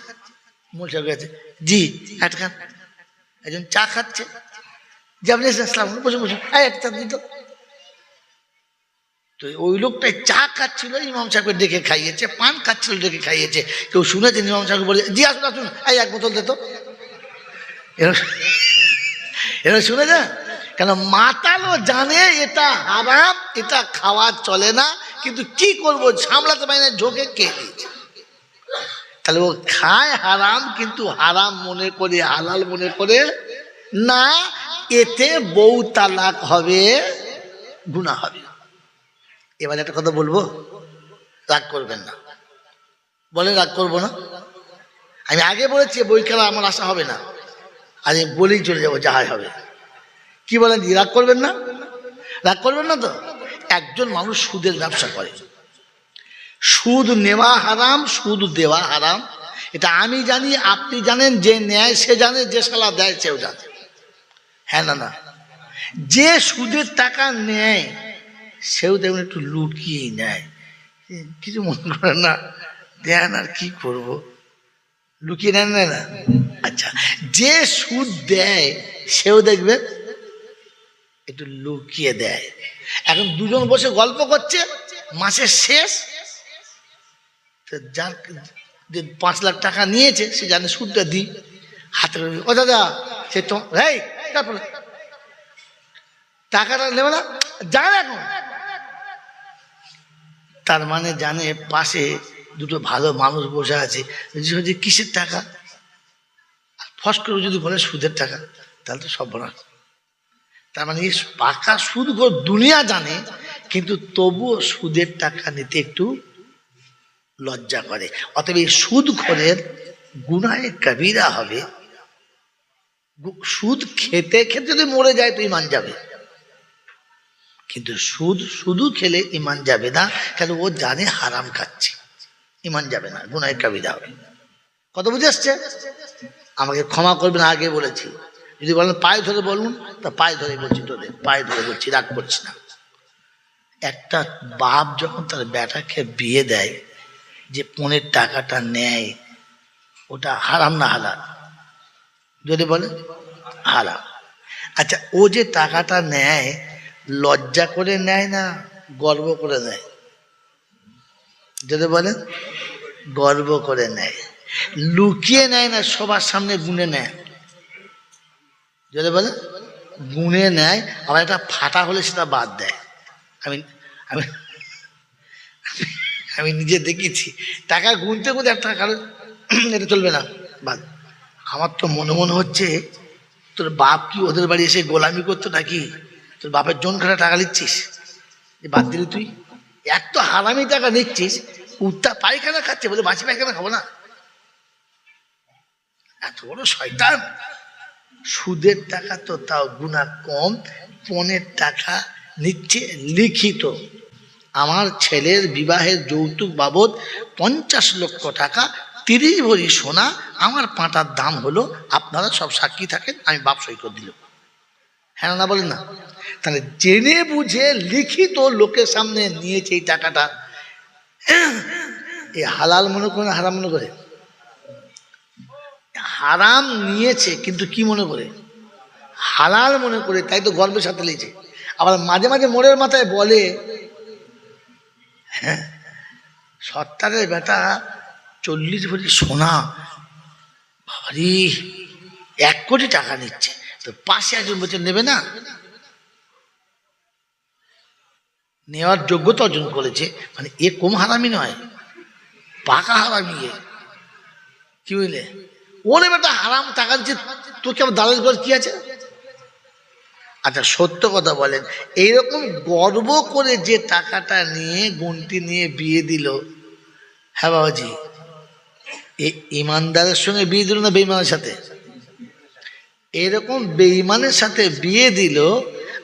মশা গেছে, জি একটা খান। একজন চা খাচ্ছে, যে আপনি আসলাম, বসে বসে একটা দিত। তো ওই লোকটাই চা খাচ্ছিল, ইমাম সাহেবকে ডেকে খাইয়েছে, পান খাচ্ছিল, ডেকে খাইয়েছে। কেউ শুনেছেন ইমাম সাহেবকে বলে, জি আসুন আসুন, এক বোতল দিত। এরা শুনে যা, কেন মাতালও জানে এটা হারাম, এটা খাওয়া চলে না, কিন্তু কি করবো, সামলাতে পারি না, ঝোঁকে কে দিয়েছে। তাহলে ও খায় হারাম, কিন্তু হারাম মনে করে, হালাল মনে করে না। এতে বউ তালাক হবে, গুনাহ হবে। এবার একটা কথা বলবো, রাগ করবেন না, বলেন রাগ করবো না। আমি আগে বলেছি বই খেলা আমার আশা হবে না, আজ বলেই চলে যাবো, যাহাই হবে। কি বলেন, রাগ করবেন না? রাগ করবেন না তো? একজন মানুষ সুদের ব্যবসা করে, সুদ নেওয়া হারাম, সুদ দেওয়া হারাম, এটা আমি জানি, আপনি জানেন, যে নেয় সে জানে, যে শালা দেয় সেও জানে। হ্যাঁ না? না, যে সুদের টাকা নেয় সেও তেমন একটু লুকিয়েই নেয়, কিছু মনে করেন না, দেন আর কি করব, লুকিয়ে নেন না। আচ্ছা, যে সুদ দেয় সেও দেখবে একটু লুকিয়ে দেয়। এখন দুজন বসে গল্প করছে, মাসের শেষ, যার 5 লাখ টাকা নিয়েছে সে জানে সুদটা দিই, হাতে ও দাদা সে তো টাকাটা নেবে না, জানে এখন। তার মানে জানে পাশে দুটো ভালো মানুষ বসে আছে, কিসের টাকা, ফস করে যদি বলে সুদের টাকা, তাহলে তো সব বলা। তার মানে পাকা সুদ দুনিয়া জানে, কিন্তু তবুও সুদের টাকা নিতে একটু লজ্জা করে। অতএব এই সুদ খোরের গুনাহে কবিরা হবে। সুদ খেতে খেতে যদি মরে যায় তো ঈমান যাবে, কিন্তু সুদ শুধু খেলে ঈমান যাবে না, কেন ও জানে হারাম খাচ্ছে, ঈমান যাবে না, গুনাহে কবিরা হবে। কত বুঝে আসছে? আমাকে ক্ষমা করবেন, আগে বলেছি, যদি বলেন পায়ে ধরে বলুন, তা পায়ে ধরে বলছি, তোদের পায়ে ধরে বলছি, রাগ করছি না। একটা বাপ যখন তার বেটাকে বিয়ে দেয়, যে পণের টাকাটা নেয়, ও ওটা হারাম না হালাল? যদি বলে হারাম। আচ্ছা, ও যে টাকাটা নেয় লজ্জা করে নেয় না গর্ব করে নেয়? যদি বলেন গর্ব করে নেয়। লুকিয়ে নেয় না সবার সামনে গুনে নেয়? যদি বলেন গুনে নেয়, আবার একটা ফাটা হলে সেটা বাদ দেয়। আমি আমি আমি নিজে দেখেছি, টাকা গুনতে গুনতে একটা কারণ এটা চলবে না বাদ। আমার তো মনে মনে হচ্ছে তোর বাপ কি ওদের বাড়ি এসে গোলামি করতো নাকি? তোর বাপের জন খাটা টাকা নিচ্ছিস, বাদ দিলি তুই? এত হারামি টাকা নিচ্ছিস, উত্তা পায়খানা খাচ্ছে বলে বাসি পায়খানা খাবো না? এত বড় শয়তান। সুদের টাকা তো তাও গুণা কম, পণের টাকা নিচ্ছে লিখিত। আমার ছেলের বিবাহের যৌতুক বাবদ 50 লক্ষ টাকা, 30 ভরি সোনা, আমার পাঁটার দাম হলো, আপনারা সব সাক্ষী থাকেন, আমি বাপ সই করে দিল। হ্যাঁ না বলেন না? তাহলে জেনে বুঝে লিখিত লোকের সামনে নিয়েছে এই টাকাটা, এই হালাল মনে করে না হারাম মনে করে? হারাম নিয়েছে কিন্তু কি মনে করে? হালাল মনে করে, তাই তো গর্বের সাথে নিয়েছে। আবার মাঝে মাঝে মোড়ের মাথায় বলে, হ্যাঁ সত্তারের বেটা 40 ভরি সোনা, বাবারি 1 কোটি টাকা নিচ্ছে, তো পাশে একজন বলছে নেবে না, নেওয়ার যোগ্যতা অর্জন করেছে, মানে এ কম হারামি নয়, পাকা হারামি। কি বুঝলে? ওরে বেটা হারাম টাকা দিচ্ছে, তোকে আমার দালাল করে কি আছে? আচ্ছা সত্য কথা বলেন, এইরকম গর্ব করে যে টাকাটা নিয়ে গুনতি নিয়ে বিয়ে দিল, হ্যাঁ বাবাজি, ইমানদারের সঙ্গে বিয়ে দিল না বেঈমানের সাথে? এইরকম বেঈমানের সাথে বিয়ে দিল,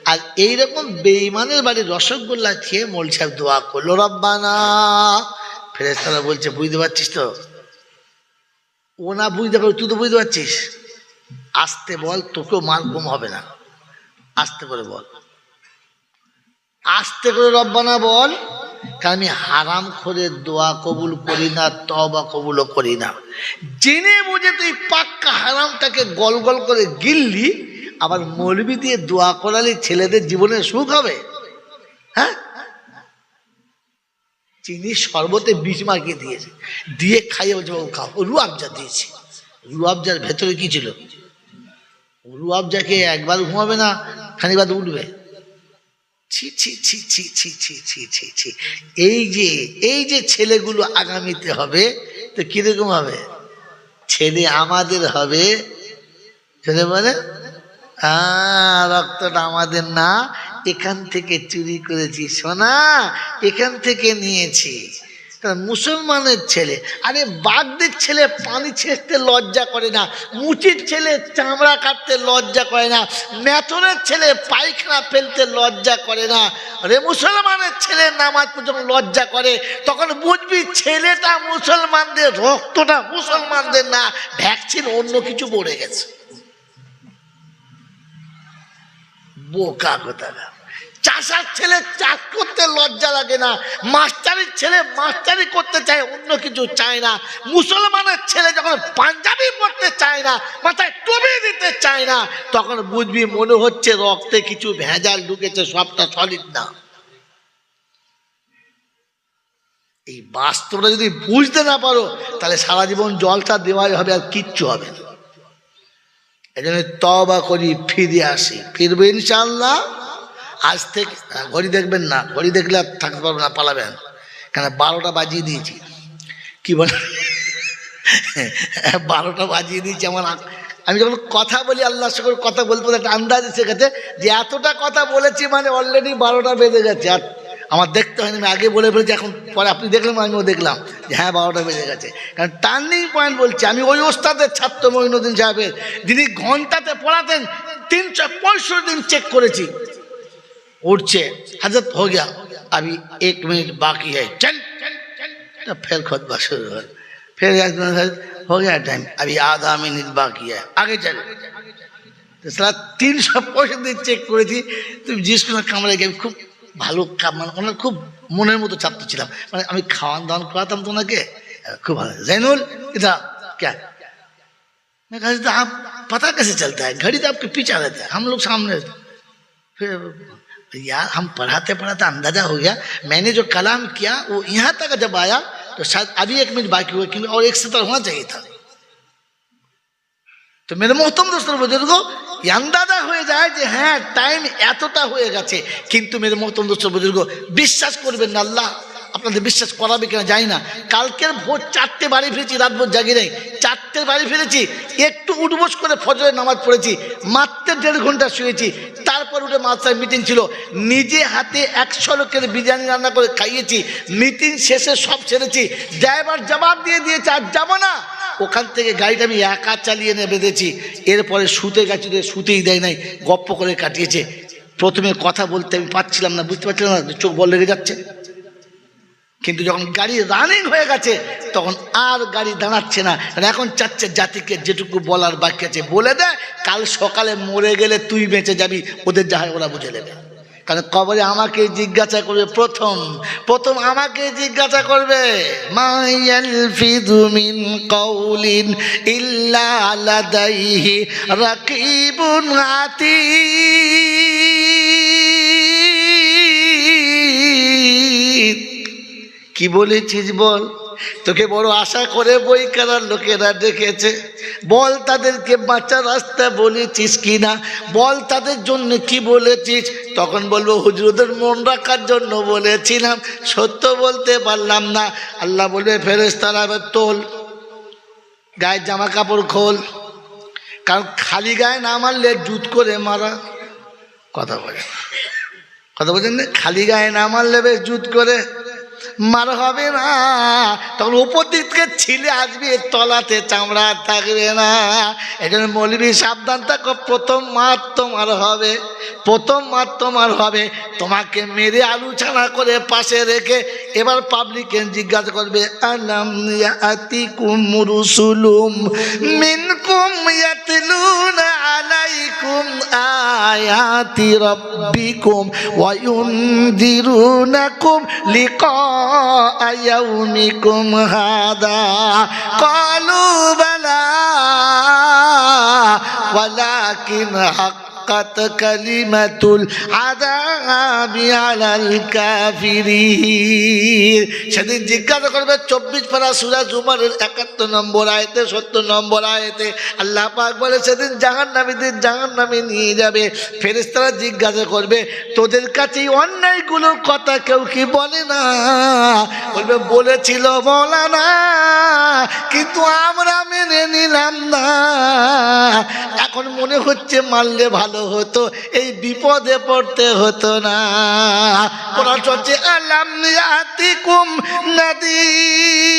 আর এইরকম বেঈমানের বাড়ি রসগোল্লা খেয়ে মোল সাহেব দোয়া করলো, রব্বানা। ফেরেশতারা বলছে বুঝতে পারছিস তো? ও না বুঝতে পারো, তুই তো বুঝতে পারছিস। আস্তে বল, তোকেও মার কম হবে না। আস্তে করে বল, আস্তে করে রব্বানা বল, কারণ আমি হারাম করে দোয়া কবুল করি না, তওবা কবুলও করি না। জেনে বুঝে তুই পাক্কা হারামটাকে গল গল করে গিললি, আবার মৌলবি দিয়ে দোয়া করালি ছেলেদের জীবনে সুখ হবে? হ্যাঁ, চিনি শরবতে বিষ মাখিয়ে দিয়েছে, দিয়ে খাইয়ে বলছে বাবু খাও। রুয়াবজা দিয়েছে, রুয়াবজার ভেতরে কি ছিল? রুয়াবজাকে একবার ঘুমাবে না, খানিক বাদ উঠবে। ছি ছি ছি ছি ছি ছি ছি ছি ছি। এই যে ছেলেগুলো আগামীতে হবে, তো কিরকম হবে? ছেলে আমাদের হবে, ছেলে বলে রক্তটা আমাদের না, এখান থেকে চুরি করেছি সোনা, এখান থেকে নিয়েছি। মুসলমানের ছেলে, আরে বাগদের ছেলে পানি ছেঁচতে লজ্জা করে না, মুচির ছেলে চামড়া কাটতে লজ্জা করে না, মেথনের ছেলে পায়খানা ফেলতে লজ্জা করে না, আরে মুসলমানের ছেলে নামাজ পর্যন্ত লজ্জা করে, তখন বুঝবি ছেলেটা মুসলমানদের, রক্তটা মুসলমানদের না, ভ্যাকসিন অন্য কিছু পড়ে গেছে। বোকা কথা। চাষার ছেলে চাষ করতে লজ্জা লাগে না, মাস্টারির ছেলে মাস্টারি করতে চায়, অন্য কিছু চায় না। মুসলমানের ছেলে যখন পাঞ্জাবি পড়তে চায় না, মাথায় টুপি দিতে চায় না, তখন বুঝবি মনে হচ্ছে রক্তে কিছু ভেজাল ঢুকেছে, সবটা সলিড না। এই বাস্তবটা যদি বুঝতে না পারো, তাহলে সারা জীবন জলটা দেওয়াই হবে, আর কিচ্ছু হবে না। এই জন্য তওবা করি, ফিরে আসি, ফিরবো ইনশাআল্লাহ। আজ থেকে ঘড়ি দেখবেন না, ঘড়ি দেখলে আর থাকতে পারবো না, পালাবেন। কেন 12টা বাজিয়ে দিয়েছি, কি বলে 12টা বাজিয়ে দিয়েছি। আমি যখন কথা বলি, আল্লাহর সঙ্গে কথা বলতে বলতে একটা আন্দাজ এসে গেছে যে এতটা কথা বলেছি, মানে অলরেডি 12টা বেজে গেছে। আর আমার দেখতে হয়নি, আমি আগে বলে ফেলেছি, এখন পরে আপনি দেখলাম, আমিও দেখলাম যে হ্যাঁ 12টা বেজে গেছে। কারণ টার্নিং পয়েন্ট বলছি, আমি ওই ওস্তাদের ছাত্র মঈনুদ্দিন সাহেবের, যিনি ঘন্টাতে পড়াতেন, 365 দিন চেক করেছি, उठছে हजरत हो गया, अभी 1 मिनट बाकी है, चल तो फिर खुतबा शुरू हो, फिर हो गया टाइम, अभी आधा मिनट बाकी है, आगे चलो। तो साला 365 दिन চেক করেছি। তুমি জিজ্ঞেস করো কামড়ে গিয়ে, খুব ভালো মানে ওনার খুব মনের মতো ছাত্র ছিলাম, মানে আমি খাওয়ান দাওয়ান করাতাম তো ওনাকে, খুব ভালো। জैनुल इधर क्या मैं कहा तो आप पता कैसे चलता है, घड़ी तो आपके पीछे रहता है, हम लोग सामने। फिर यार हम पढ़ाते पढ़ाते अंदाजा हो गया, मैंने जो कलाम किया वो यहाँ तक जब आया तो शायद अभी 1 मिनट बाकी हुआ, क्योंकि और 170 होना चाहिए था। तो मेरे मोहतरम दोस्तों बुजुर्गों, ये अंदाजा হয়ে যায় যে হ্যাঁ টাইম এতটা হয়ে গেছে। কিন্তু মেরে মোহতরম দোস্ত বুজুর্গ, বিশ্বাস করবেন না, আল্লাহ আপনাদের বিশ্বাস করাবে কিনা জানি না, কালকের ভোর 4টে বাড়ি ফিরেছি, রাত ভোর জাগি নেই, 4টে বাড়ি ফিরেছি, একটু উঠবোস করে ফজরের নামাজ পড়েছি, মাত্র 1.5 ঘন্টা শুয়েছি, তারপর উঠে মাদ্রাসায় মিটিং ছিল, নিজে হাতে 100 লোকের বিরিয়ানি রান্না করে খাইয়েছি, মিটিং শেষে সব ছেড়েছি, ড্রাইভার জবাব দিয়ে দিয়েছে আর যাবো না, ওখান থেকে গাড়িটা আমি একা চালিয়ে এনে বেঁধেছি। এরপরে শুতে গেছি, শুতেই দেয় নাই, গপ্প করে কাটিয়েছে। প্রথমে কথা বলতে আমি পাচ্ছিলাম না, বুঝতে পারছিলাম না, চোখ বল লেগে যাচ্ছে। কিন্তু যখন গাড়ি রানিং হয়ে গেছে তখন আর গাড়ি দাঁড়াচ্ছে না, এখন চাচ্ছে জাতিকে যেটুকু বলার বাকি আছে বলে দেয়, কাল সকালে মরে গেলে তুই বেঁচে যাবি, ওদের যা হয় ওরা বুঝে নেবে। কারণ কবরে আমাকে জিজ্ঞাসা করবে, প্রথম আমাকে জিজ্ঞাসা করবে, মায়ালফিযু মিন কাউলিন ইল্লা লাদাইহি রাকিবুন আতীদ। কি বলেছিস বল, তোকে বড় আশা করে বই কেনার লোকেরা ডেকেছে, বল তাদেরকে বাঁচার রাস্তা বলেছিস কিনা, বল তাদের জন্য কি বলেছিস। তখন বলবো হুজুরদের মন রাখার জন্য বলেছিলাম, সত্য বলতে পারলাম না। আল্লাহ বলবে ফেরেশতারা এবার তোল, গায়ের জামা কাপড় খোল, কারণ খালি গায়ে না মারলে জুত করে মারা। কথা বলেন না, খালি গায়ে না মারলে বেশ জুত করে মার হবে না। তখন উপর দিক থেকে ছিলে আসবে, তলাতে চামড়া থাকবে না। এই জন্য মৌলবী সাবধান থাকো, প্রথম মার তোমার হবে, তোমাকে মেরে আলোচনা করে পাশে রেখে এবার পাবলিকে জিজ্ঞাসা করবে, আলাম ইয়াতিকুম রুসুলুম মিনকুম ইয়াতলুনা আলাইকুম আয়াতি রাব্বিকুম ওয়া ইউনদিরুনাকুম লিকা ইয়াউমিকুম হাদা ক্বালু বালা ওয়ালাকিন কালিমাতুল আযাবি আলাল কাফিরিন। সেদিন জিজ্ঞাসা করবে 24 পারা সূরা জুমারের 71 নম্বর আয়াতে 70 নম্বর আয়াতে আল্লাহ পাক বলে, সেদিন জাহান্নামীদের জাহান্নামে নিয়ে যাবে। ফেরেশতারা জিজ্ঞাসা করবে, তোদের কাছে অন্যায়গুলোর কথা কেউ কি বলে না? বলবে বলেছিল মাওলানা, কিন্তু আমরা মেনে নিলাম না। এখন মনে হচ্ছে মারলে ভালো হতো, এই বিপদে পড়তে হতো না। কোরআন চলছে, আলাম ইয়াতিকুম নাযীর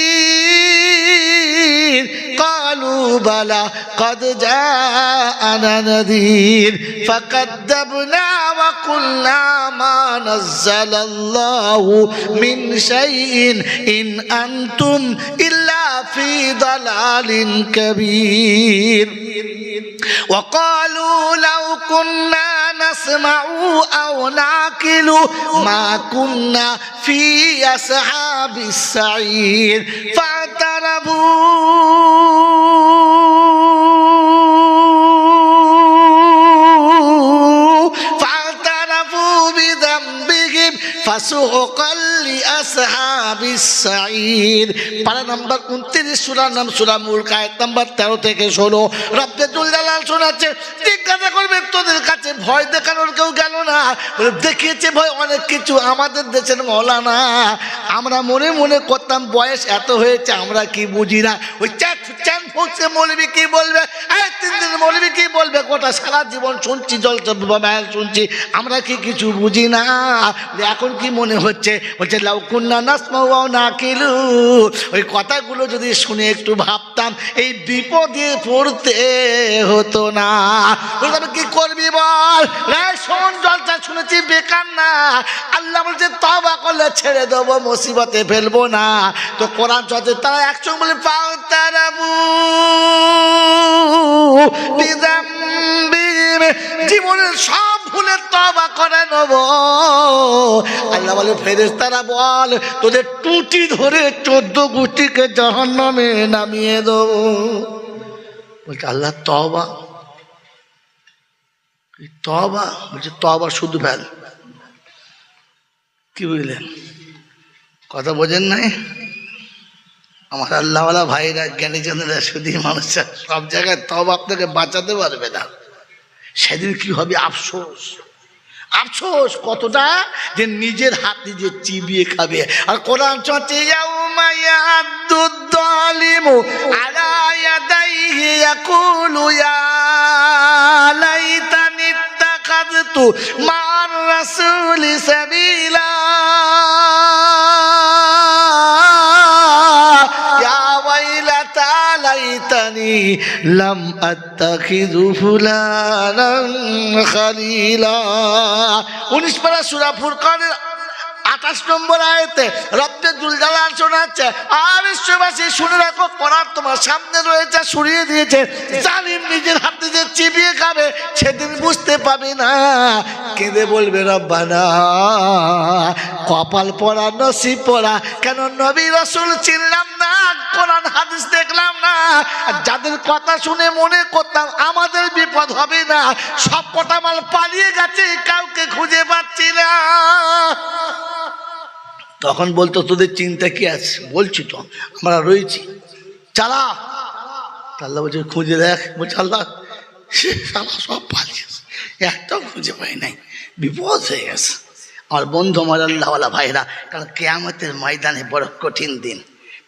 ক্বালু বালা ক্বাদ জাআনা নাযীর ফাকাদ্দাবনা ওয়া কুলনা মা নাযালাল্লাহু মিন শাইইন ইন আনতুম ইল্লা ফি দালালিন কাবীর। وقالوا لو كنا نسمع أو نعقل ما كنا في أصحاب السعير فاعترفوا بذنبهم فسحقا لأصحاب السعير। পারা নাম্বার 29, সূরার নাম সূরা মুলক, আয়াত নাম্বার 13 থেকে 16। রব্বুল জালাল শোনাচ্ছে, জিজ্ঞাসা করবে তোদের কাছে ভয় দেখানোর কেউ গেল না? বলে দেখিয়েছে ভয় অনেক কিছু আমাদের দেশের মৌলানা। আমরা মনে মনে করতাম বয়স এত হয়েছে আমরা কি বুঝি না। ওই চ্যান ফুকছে মৌলবি কি বলবে, 3 দিন মৌলবি কি বলবে, গোটা সারা জীবন শুনছি, জলসা শুনছি, আমরা কি কিছু বুঝি না? এখন কি মনে হচ্ছে? বলছে লাউ কুন্না নাসমাউ ওয়া নাকিলু। ওই কথাগুলো যদি শুনে একটু ভাবতাম, এই বিপদে পড়তে হতো না। আমি কি করবি বল? শোন, জলসা শুনেছি বেকার না। আল্লাহ বলছে তওবা করলে ছেড়ে দেবো, মুসিবতে ফেলবো না। তো কোরআন চলছে, তারা একসঙ্গে বলে ফাতারাবু বিযামবিহিম, জীবনের সব ভুলে তওবা করে নেব। আল্লাহ বলে ফেরেশতারা বল, তোদের টুটি ধরে 14 গোষ্ঠীকে জাহান্নামে নামিয়ে দেবো। বলছে আল্লাহ তওবা। তওবা বলছে তওবা শুধু ফেল। কি বুঝলেন? কথা বোঝেন নাই? আমার আল্লাহওয়ালা ভাইরা জ্ঞানীজনেরা শুধু মানুষের সব জায়গায় তওবা আপনাকে বাঁচাতে পারবে না। সেদিন কি হবে আফসোস, আফসোস কতটা যে নিজের হাত নিজে চিবিয়ে খাবে। আর কোরআন চলছে ইয়াউমা ইয়াদুদ যালিমু আলা ইয়াদাইহি ইয়াকুলু ইয়া লাইতানি ইত্তাখাযতু মা'আর রাসূলি সাবিলা ইয়া ওয়াইলাতা লাইতানি লাম আত্তাখিযু ফুলানান খালিলা। 19 পারা সূরা ফুরকানের 28 নম্বর আয়াতে রব্বে দুল জালাল শোনাচ্ছে, আর বিশ্ববাসী শুনে রাখো, কোরআন তোমার সামনে রয়েছে, শুনিয়ে দিয়েছে। জালিম নিজের হাতে যে চিবিয়ে খাবে সেদিন বুঝতে পাবে না, কেঁদে বলবে রব্বানা কপাল পড়া নসিব পড়া, কেন নবী রাসূল চিনলাম না, কোরআন হাদিস দেখলাম না। যাদের কথা শুনে মনে করতাম আমাদের বিপদ হবে না, সব কটা মাল পালিয়ে গেছে, কাউকে খুঁজে পাচ্ছি না। তখন বলতো তোদের চিন্তা কি আছে? বলছি তো আমরা রয়েছি, চালা। আল্লাহ বলছে খুঁজে দেখ। বলছে আল্লাহ সব পালিয়েছে, একটাও খুঁজে পাই নাই, বিপদ হয়ে গেছে। আমার বন্ধু আমার আল্লাহওয়ালা ভাইরা, কারণ কিয়ামতের ময়দানে বড় কঠিন দিন,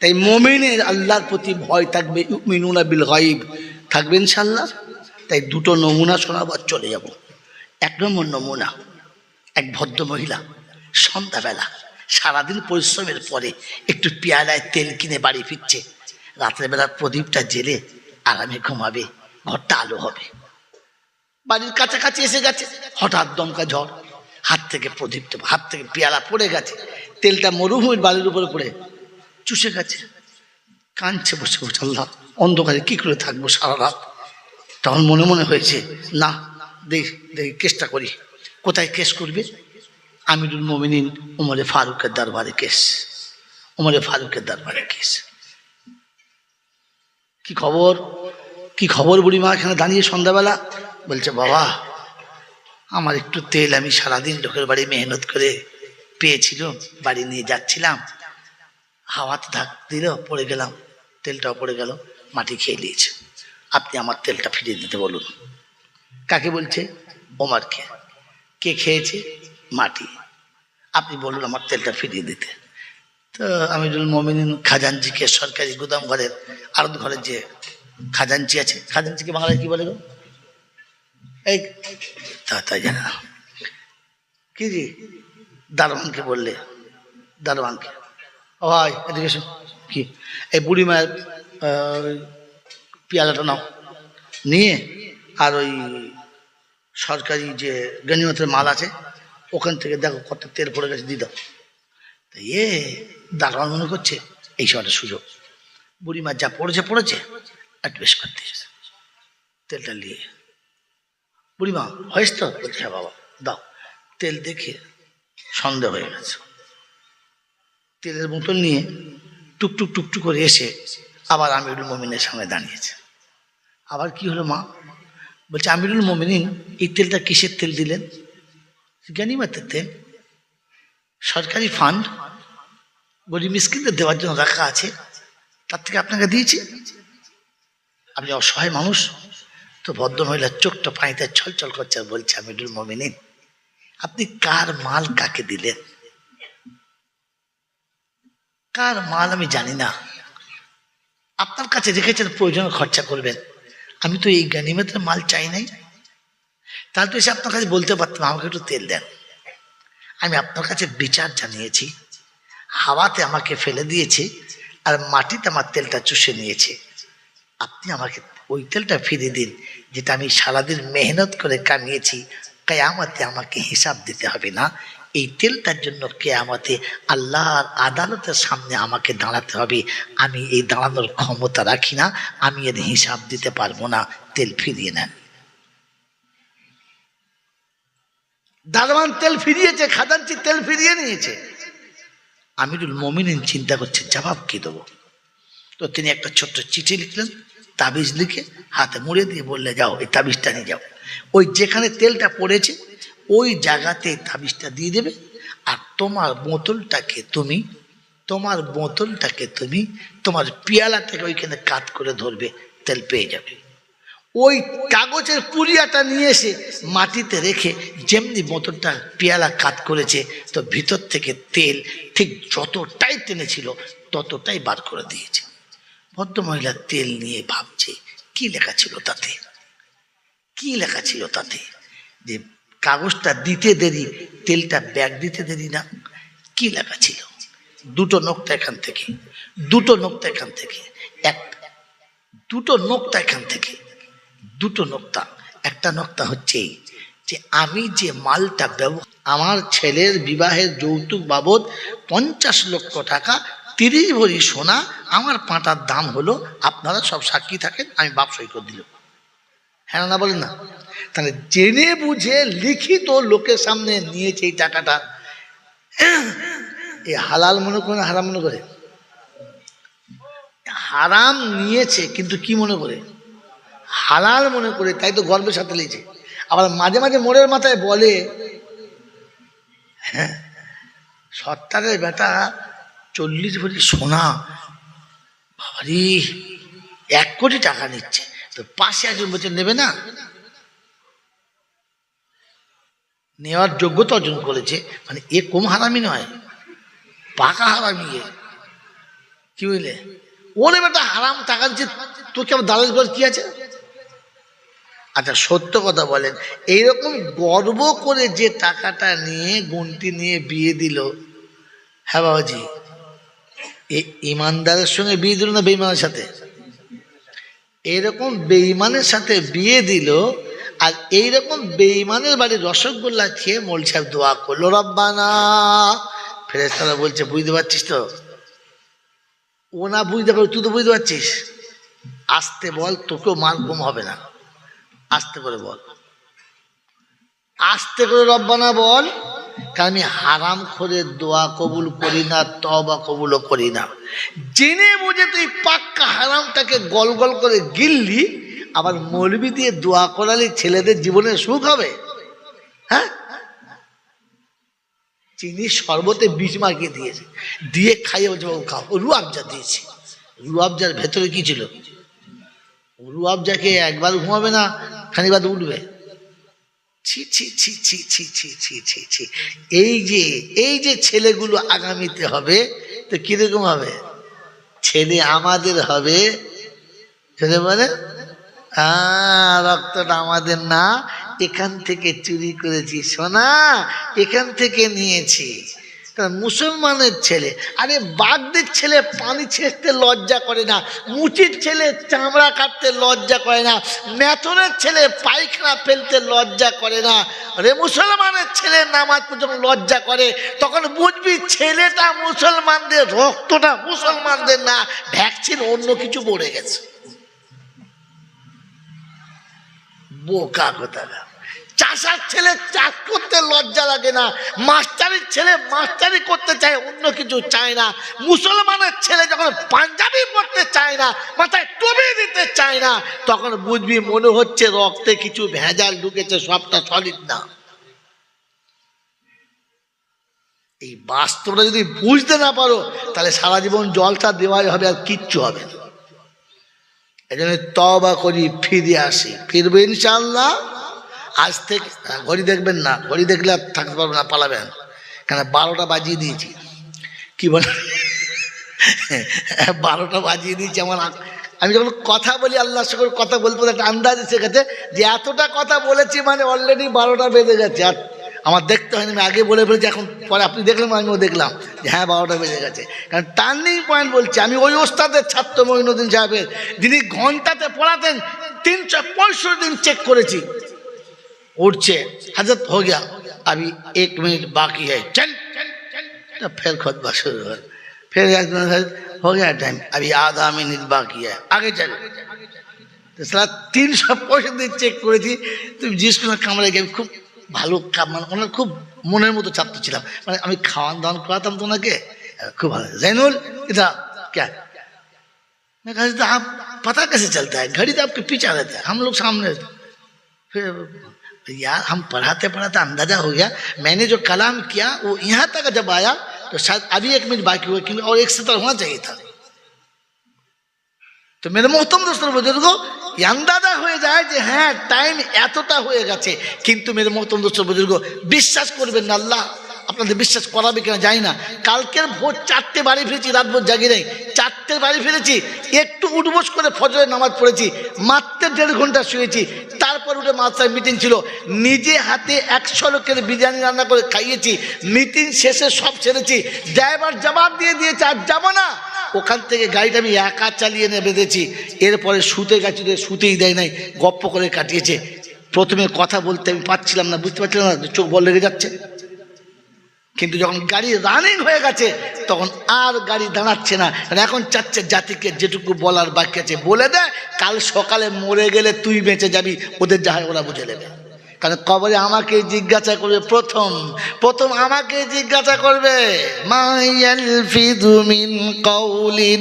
তাই মুমিনের আল্লাহর প্রতি ভয় থাকবে, ইউমিনুনা বিল গায়ব থাকবে ইনশাআল্লাহ। তাই দুটো নমুনা শোনাবার চলে যাব। 1 নম্বর নমুনা, এক ভদ্র মহিলা সন্ধ্যাবেলা সারাদিন পরিশ্রমের পরে একটু পেয়ালায় তেল কিনে বাড়ি ফিরছে। রাতের বেলা প্রদীপটা জেলে আরামে ঘুমাবে, ঘরটা আলো হবে। বাড়ির কাছাকাছি এসে গেছে, হঠাৎ দমকা ঝড়, হাত থেকে প্রদীপটা, হাত থেকে পেয়ালা পড়ে গেছে, তেলটা মরুভূমির বাড়ির উপরে পড়ে চুষে গেছে। কাঁদছে বসে বসে, আল্লাহ অন্ধকারে কি করে থাকবো সারা রাত। তখন মনে মনে হয়েছে না, দেখি কেসটা করি। কোথায় কেস করবে? আমিরুল মোমিনিন উমরে ফারুকের দরবারে কেস। উমরে ফারুকের দরবারে কেস। কি খবর, কি খবর বুড়িমা এখানে দাঁড়িয়ে সন্ধ্যাবেলা? বলছে বাবা আমার একটু তেল আমি সারাদিন লোকের বাড়ি মেহনত করে পেয়েছিল, বাড়ি নিয়ে যাচ্ছিলাম, হাওয়াতে ধাক দিল, পড়ে গেলাম, তেলটাও পড়ে গেল, মাটি খেয়ে নিয়েছে। আপনি আমার তেলটা ফিরিয়ে দিতে বলুন। কাকে বলছে? ওমরকে। কে খেয়েছে? মাটি। আপনি বলুন আমার তেলটা ফিরিয়ে দিতে। তো আমিরুল মোমিনিন খাজানজিকে, সরকারি গুদাম ঘরের আড়ত ঘরের যে খাজানচি আছে, খাজানচিকে বাংলায় কি বলে গো? এই তাই জানে না কি জি? দারোয়ানকে বললে, দারোয়ানকে, ও ভাই এদিকে এসো। কি? এই বুড়ি মায়ের পেয়ালাটা নাও, নিয়ে আর ওই সরকারি যে গনিমতের মাল আছে ওখান থেকে দেখো কত তেল পড়ে গেছে, দিয়ে দাও। তো দারোয়ান মনে করছে এই সময়টা সুযোগ, বুড়িমা যা পড়েছে একটু বেশ করতে এসেছে। তেলটা নিয়ে বুড়িমা হয়েছে তো? বলছে হ্যাঁ বাবা দাও। তেল দেখে সন্দেহ হয়ে গেছে, তেলের বোতল নিয়ে টুকটুক টুকটুক করে এসে আবার আমিরুল মোমিনের সামনে দাঁড়িয়েছে। আবার কি হলো মা? বলছে আমিরুল মোমিনিন এই তেলটা কিসের তেল দিলেন? গনিমতের তেল, সরকারি ফান্ড, গরিব মিসকিনদের দেওয়ার জন্য রাখা আছে, তার থেকে আপনাকে দিয়েছি। আপনি অসহায় মানুষ। তো ভদ্রমহিলার চোখটা পানিতে ছলছল করছে, আর বলছে আমিরুল মোমিনিন আপনি কার মাল কাকে দিলেন? কার মাল আমি জানি না, আপনার কাছে রেখেছেন প্রয়োজনে খরচা করবেন, আমি তো এই গনিমতের মাল চাই নাই। তাহলে তো এসে আপনার কাছে বলতে পারতাম আমাকে একটু তেল দেন। আমি আপনার কাছে বিচার জানিয়েছি, হাওয়াতে আমাকে ফেলে দিয়েছে আর মাটিতে আমার তেলটা চুষে নিয়েছে। আপনি আমাকে ওই তেলটা ফিরিয়ে দিন যেটা আমি সারাদিন মেহনত করে কামিয়েছি। কিয়ামতে আমাকে হিসাব দিতে হবে না, এই তেলটার জন্য কিয়ামতে আল্লাহর আদালতের সামনে আমাকে দাঁড়াতে হবে। আমি এই দাঁড়ানোর ক্ষমতা রাখি না, আমি এর হিসাব দিতে পারবো না, তেল ফিরিয়ে নেন। দারোয়ান তেল ফিরিয়েছে, খাজানচি তেল ফিরিয়ে নিয়েছে। আমিরুল মোমিনিন চিন্তা করছে জবাব কি দেবো। তো তিনি একটা ছোট্ট চিঠি লিখলেন, তাবিজ লিখে হাতে মুড়ে দিয়ে বললে যাও এই তাবিজটা নিয়ে যাও, ওই যেখানে তেলটা পড়েছে ওই জায়গাতে তাবিজটা দিয়ে দেবে। আর তোমার বোতলটাকে তুমি তোমার পিয়ালাটাকে ওইখানে কাত করে ধরবে, তেল পেয়ে যাবে। ওই কাগজের পুরিয়াটা নিয়ে এসে মাটিতে রেখে যেমনি বোতলটা পেয়ালা কাত করেছে, তো ভিতর থেকে তেল ঠিক যতটাই টেনেছিল ততটাই বার করে দিয়েছে। ভদ্রমহিলা তেল নিয়ে ভাবছে কি লেখা ছিল তাতে, যে কাগজটা দিতে দেরি, তেলটা ব্যাগ দিতে দেরি না, কি লেখা ছিল? দুটো নোক্তা এখান থেকে, দুটো নোক্তা একটা নোক্তা হচ্ছে যে আমি যে মালটা আমার ছেলের বিবাহের যৌতুক বাবদ 50 লক্ষ টাকা 30 ভরি সোনা আমার পাঁটার দাম হলো, আপনারা সব সাক্ষী থাকেন, আমি বাপ সই করে দিল। হ্যাঁ না বলেন না? তাহলে জেনে বুঝে লিখিত লোকের সামনে নিয়েছে এই টাকাটা, এ হালাল মনে করে হারাম মনে করে? হারাম নিয়েছে কিন্তু কি মনে করে? হালাল মনে করে, তাই তো গর্বের সাথে নিয়েছে। আবার মাঝে মাঝে মোড়ের মাথায় বলে, হ্যাঁ সত্তারের বেটা 40 ভরি সোনা, বাবারি 1 কোটি টাকা নিচ্ছে, তো পাশে একজন বলছে নেবে না, নেওয়ার যোগ্যতা অর্জন করেছে, মানে এ কম হারামি নয়, পাকা হারামি। কি বুঝলে? ওরে বেটা হারাম টাকা দিচ্ছে, তোকে আবার দালাল করে কি আছে? আচ্ছা সত্য কথা বলেন, এইরকম গর্ব করে যে টাকাটা নিয়ে গুনতি নিয়ে বিয়ে দিল, হ্যাঁ বাবাজি, ইমানদারের সঙ্গে বিয়ে দিল না বেঈমানের সাথে? এরকম বেঈমানের সাথে বিয়ে দিল, আর এইরকম বেঈমানের বাড়ি রসগোল্লা খেয়ে মোল সাহেব দোয়া করলো, রব্বানা। ফেরেশতারা বলছে বুঝতে পারছিস তো? ও না বুঝতে পারো, তুই তো বুঝতে পারছিস, আস্তে বল, তোকেও মার ঘুম হবে না, আস্তে করে বল, আস্তে করে রব্বানা বল, কারণ আমি হারাম করে দোয়া কবুল করি না, তওবা কবুলও করি না। জেনে বুঝে তুই পাক্কা হারামটাকে গল গল করে গিললি, আবার মৌলবি দিয়ে দোয়া করালি ছেলেদের জীবনে সুখ হবে? হ্যাঁ, চিনি শরবতে বিষ মাখিয়ে দিয়েছে, দিয়ে খাইয়ে বলছে বাবু খাও, রুয়াবজা দিয়েছে। রুয়াবজার ভেতরে কি ছিল? রুয়াবজাকে একবার ঘুমাবে না, খানিকবার উঠবে। ছি ছি ছি ছি ছি ছি ছি ছি ছি। এই যে ছেলেগুলো আগামীতে হবে, তো কিরকম হবে? ছেলে আমাদের হবে, ছেলে মানে রক্তটা আমাদের না, এখান থেকে চুরি করেছি সোনা, এখান থেকে নিয়েছি। মুসলমানের ছেলে, আরে বাগদের ছেলে পানি ছেঁচতে লজ্জা করে না, মুচির ছেলে চামড়া কাটতে লজ্জা করে না, মেথনের ছেলে পায়খানা ফেলতে লজ্জা করে না, আরে মুসলমানের ছেলে নামাজ পড়তে লজ্জা করে, তখন বুঝবি ছেলেটা মুসলমানদের, রক্তটা মুসলমানদের না, ভ্যাকসিন অন্য কিছু পড়ে গেছে। বোকা কোথাকা। চাষার ছেলে চাষ করতে লজ্জা লাগে না, মাস্টারির ছেলে মাস্টারি করতে চায়, অন্য কিছু চায় না। মুসলমানের ছেলে যখন পাঞ্জাবি পড়তে চায় না, মাথায় টুপি দিতে চায় না, তখন বুঝবি মনে হচ্ছে রক্তে কিছু ভেজাল ঢুকেছে, সবটা সলিড না। এই বাস্তবটা যদি বুঝতে না পারো, তাহলে সারা জীবন জলটা দেওয়াই হবে, আর কিচ্ছু হবে না। এই জন্য তওবা করি, ফিরে আসি, ফিরবো ইনশাআল্লাহ। আজ থেকে ঘড়ি দেখবেন না, ঘড়ি দেখলে আর থাকতে পারবেন না, পালাবেন, কেন 12টা বাজিয়ে দিয়েছি। কি বলে 12টা বাজিয়ে দিয়েছি। আমি যখন কথা বলি, আল্লাহর সঙ্গে কথা বলতে বলতে একটা আন্দাজ এসে গেছে যে এতটা কথা বলেছি, মানে অলরেডি 12টা বেজে গেছে। আর আমার দেখতে হয়নি, আমি আগে বলে ফেলেছি, এখন পরে আপনি দেখলেন, আমিও দেখলাম যে হ্যাঁ 12টা বেজে গেছে। কারণ টার্নিং পয়েন্ট বলছি, আমি ওই ওস্তাদের ছাত্র মঈনুদ্দিন সাহেবের, যিনি ঘন্টাতে পড়াতেন, 365 দিন চেক করেছি, उठছে हजरत हो गया, अभी 1 मिनट बाकी है, चल तो फिर खुतबा शुरू हो, फिर हो गया टाइम, अभी आधा मिनट बाकी है, आगे चल। तो साला 365 दिन চেক করেছি। তুমি জিজ্ঞেস করলে কামড়ে গিয়ে খুব ভালো, মানে ওনার খুব মনের মতো ছাত্র ছিলাম, মানে আমি খাওয়ান দাওয়ান করাতাম তো ওনাকে, খুব ভালো। জাইনুল এটা কে मैं कहा तो आप पता कैसे चलता है, घड़ी तो आपके पीछे रहता है, हम लोग सामने रहते। फिर यार हम पढ़ाते पढ़ाते अंदाजा हो गया, मैंने जो कलाम किया वो यहाँ तक जब आया तो शायद अभी 1 मिनट बाकी हुआ, क्योंकि और 170 होना चाहिए था। तो मेरे मोहतरम दोस्तों बुजुर्गो ये अंदाजा হয়ে যায় যে হ্যাঁ টাইম এতটা হয়ে গেছে, কিন্তু মেরে মোহতরম দোস্ত বুজুর্গ বিশ্বাস করবেন না, আল্লাহ আপনাদের বিশ্বাস করাবে কিনা জানি না, কালকের ভোর 4টে বাড়ি ফিরেছি, রাত ভোর জাগি নেই, 4টে বাড়ি ফিরেছি, একটু উঠবোস করে ফজরের নামাজ পড়েছি, মাত্র 1.5 ঘন্টা শুয়েছি, তারপর উঠে মাদ্রাসায় মিটিং ছিল, নিজে হাতে 100 লোকের বিরিয়ানি রান্না করে খাইয়েছি, মিটিং শেষে সব ছেড়েছি, ড্রাইভার জবাব দিয়ে দিয়েছে আর যাবো না, ওখান থেকে গাড়িটা আমি একা চালিয়ে এনে বেঁধেছি, এরপরে শুতে গেছি, শুতেই দেয় নাই, গপ্প করে কাটিয়েছে। প্রথমে কথা বলতে আমি পারছিলাম না, বুঝতে পারছিলাম না, চোখ বল লেগে যাচ্ছে, কিন্তু যখন গাড়ি রানিং হয়ে গেছে তখন আর গাড়ি দাঁড়াচ্ছে না, এখন চাচ্ছে জাতিকে যেটুকু বলার বাকি আছে বলে দেয়, কাল সকালে মরে গেলে তুই বেঁচে যাবি, ওদের যা হয় ওরা বুঝে নেবে। কারণ কবরে আমাকে জিজ্ঞাসা করবে, প্রথম আমাকে জিজ্ঞাসা করবে, মা ইয়ালফিযু মিন কাউলিন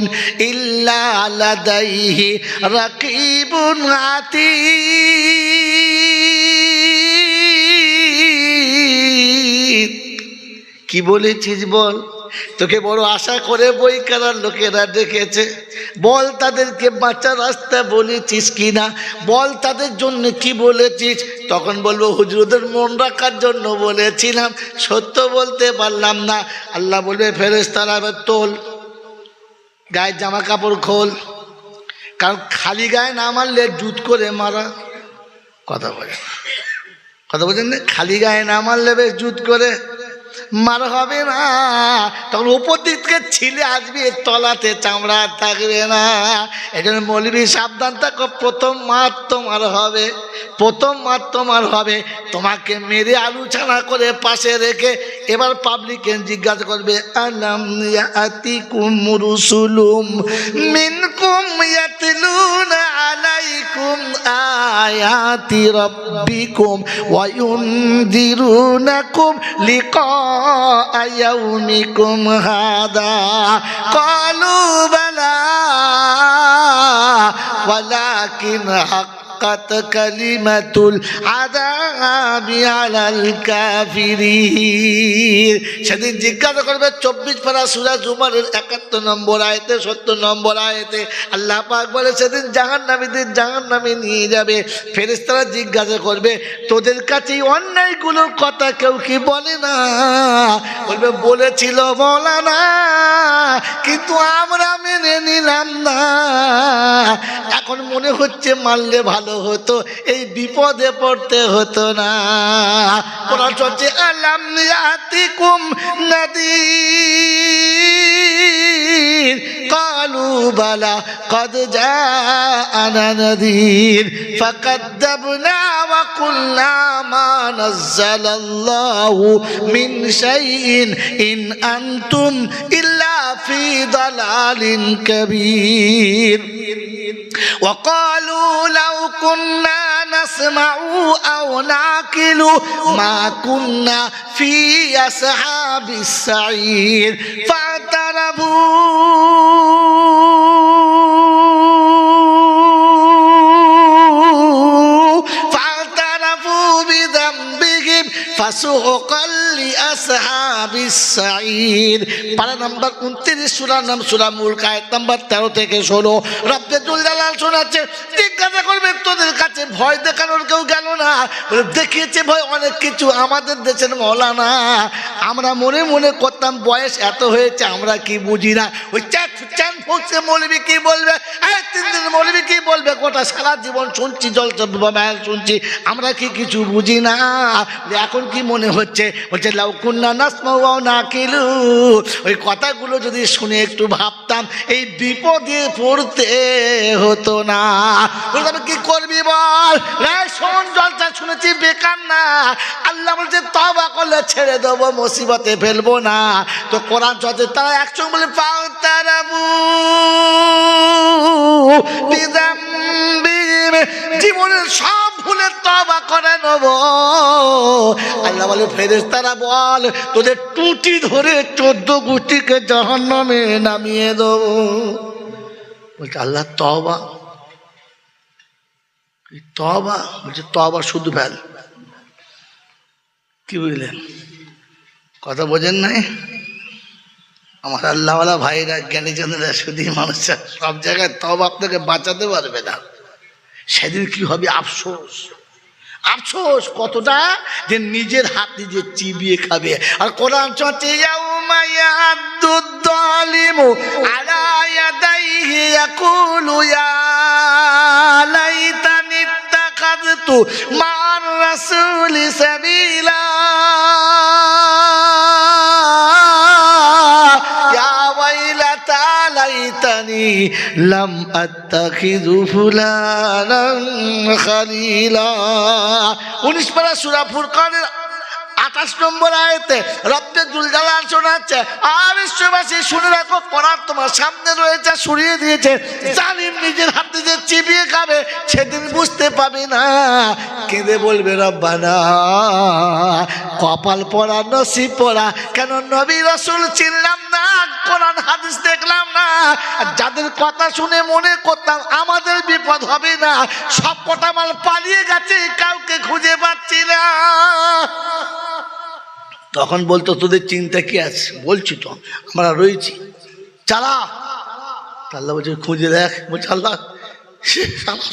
ইল্লা লাদাইহি রাকিবুন আতীদ। কি বলেছিস বল, তোকে বড় আশা করে বই করার লোকেরা ডেকেছে, বল তাদেরকে বাঁচার রাস্তা বলেছিস কিনা, বল তাদের জন্য কি বলেছিস, তখন বলবো হুজুরদের মন রাখার জন্য বলেছিলাম, সত্য বলতে পারলাম না। আল্লাহ বলবে ফেরেশতারা তোল, গায়ের জামা কাপড় খোল, কারণ খালি গায়ে না মারলে জুত করে মারা, কথা বলেন না, খালি গায়ে না মারলে বেশ জুত করে মার হবে না, তখন উপর দিক থেকে ছিলে আসবে, তলাতে চামড়া থাকবে না। এই জন্য মৌলবী সাবধান থাকো, প্রথম মার তোমার হবে, তোমাকে মেরে আলোচনা করে পাশে রেখে এবার পাবলিকে জিজ্ঞাসা করবে, আলাম ইয়াতিকুম রুসুলুম মিনকুম ইয়াতলুনা আলাইকুম আয়াতি রাব্বিকুম ওয়া ইউনযিরুনাকুম লিকা ইয়াউমিকুম হাদা ক্বালু বালা ওয়ালাকিন হাক্কাত কালিমাতুল আযাবি আলাল কাফিরিন। সেদিন জিজ্ঞাসা করবে 24 পারা সূরা জুমারের 71 নম্বর আয়াতে 70 নম্বর আয়াতে আল্লাহ পাক বলে, সেদিন জাহান্নামীদের জাহান্নামে নিয়ে যাবে, ফেরেশতারা জিজ্ঞাসা করবে, তোদের কাছে অন্যায়গুলোর কথা কেউ কি বলে না? বলবে বলেছিল মওলানা, কিন্তু আমরা মেনে নিলাম না, এখন মনে হচ্ছে মারলে ভালো হতো, এই বিপদে পড়তে হতো না। কোরআন চলছে, আলাম ইয়াতিকুম নাযীর ক্বালু বালা ক্বাদ জাআনা নাযীর ফাকাদ্দাবনা ওয়া কুলনা মা নাযালাল্লাহু মিন শাইইন ইন আনতুম ইল্লা ফি দালালিন কাবীর। وقالوا لو كنا نسمع أو نعقل ما كنا في أصحاب السعير فاعترفوا بذنبهم فسحقا لأصحاب السعير। পারা নাম্বার 29 সূরার নাম সূরা মুলক, আয়াত নাম্বার 13 থেকে 16। রব্বুল জালাল শোনাচ্ছে, জিজ্ঞাসা করবে তোদের কাছে ভয় দেখানোর কেউ গেল না? দেখিয়েছে ভয় অনেক কিছু আমাদের দেশের মওলানা, আমরা মনে মনে করতাম বয়স এত হয়েছে আমরা কি বুঝি না, ওই চান ফুকছে মৌলবি কি বলবে, 3 দিন মৌলবি কি বলবে, গোটা সারা জীবন শুনছি, জলসা শুনছি, আমরা কি কিছু বুঝি না? এখন কি মনে হচ্ছে, বলছে লাউ কুন্না নাসমাউ ওয়া নাকিলু, ওই কথাগুলো যদি শুনে একটু ভাবতাম এই বিপদে পড়তে হতো না। আমি কি করবি বল, শোন জলসা শুনেছি বেকার না, আল্লাহ বলছে তওবা করলে ছেড়ে দেবো, মুসিবতে ফেলবো না। তো কোরআন চলছে, তারা একসঙ্গে বলে ফাতারাবু বিযামবিহিম, জীবনের সব ভুলে তওবা করে নেব। আল্লাহ বলে ফেরেশতারা বল, তোদের টুটি ধরে 14 গোষ্ঠীকে জাহান্নামে নামিয়ে দেবো। বলছে আল্লাহ তওবা। তওবা বলছে তওবা শুধু ফেল। কি বুঝলেন? কথা বোঝেন নাই? আমার আল্লাহওয়ালা ভাইরা জ্ঞানী জনেরা শুধু মানুষের সব জায়গায় তওবা আপনাকে বাঁচাতে পারবে না। সেদিন কি হবে আফসোস, আফসোস কতটা যে নিজের হাত নিজে চিবিয়ে খাবে। আর কোরআন চলছে ইয়াউমা ইয়াদুদ যালিমু আলা ইয়াদাইহি ইয়াকুলু ইয়া লাইতানি ইত্তাখাযতু মা'আর রাসূলি সাবিলা ইয়া ওয়াইলাতা লাইতানি লাম আত্তাখিযু ফুলানান খালিলা। 19 পারা সূরা ফুরকানের 28 নম্বর আয়াতে রব্বে জুল জালাল শোনাচ্ছে, আর বিশ্ববাসী শুনে রাখো, কোরআন তোমার সামনে রয়েছে, শুনিয়ে দিয়েছে। জালিম নিজের হাতে যে চিবিয়ে খাবে সেদিন বুঝতে পাবে না, কেঁদে বলবে রব্বানা কপাল পড়া নসিব পড়া, কেন নবী রাসূল চিনলাম না, কোরআন হাদিস দেখলাম না। যাদের কথা শুনে মনে করতাম আমাদের বিপদ হবে না, সব কটা মাল পালিয়ে গেছে, কাউকে খুঁজে পাচ্ছি না। তখন বলতো তোদের চিন্তা কি আছে? বলছি তো আমরা রয়েছি, চালা। আল্লাহ বলছে খুঁজে দেখ। বলছে আল্লাহ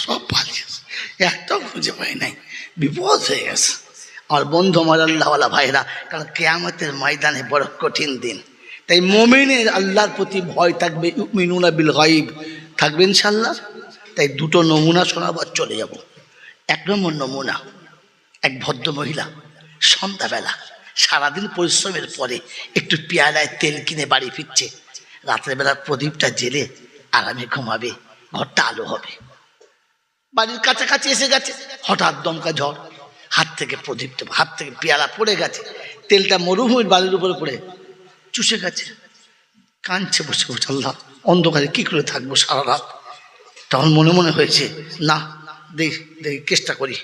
সব পালিয়েছে, একটাও খুঁজে পাই নাই, বিপদ হয়ে গেছে। আমার বন্ধু আমার আল্লাহওয়ালা ভাইরা, কারণ কিয়ামতের ময়দানে বড় কঠিন দিন, তাই মুমিনের আল্লাহর প্রতি ভয় থাকবে, ইউমিনুনা বিল গায়ব থাকবে ইনশাআল্লাহ। তাই দুটো নমুনা শোনাবার চলে যাব। 1 নম্বর নমুনা, এক ভদ্র মহিলা সন্ধ্যাবেলা সারাদিন পরিশ্রমের পরে একটু পেয়ালায় তেল কিনে বাড়ি ফিরছে। রাতের বেলা প্রদীপটা জেলে আরামে ঘুমাবে, ঘরটা আলো হবে। বাড়ির কাছাকাছি এসে গেছে, হঠাৎ দমকা ঝড়, হাত থেকে প্রদীপটা, হাত থেকে পেয়ালা পড়ে গেছে, তেলটা মরুভূমির বাড়ির উপরে পড়ে চুষে গেছে। কাঁদছে বসে বসে, আল্লাহ অন্ধকারে কি করে থাকবো সারা রাত। তখন মনে মনে হয়েছে না, দেখি কেসটা করি।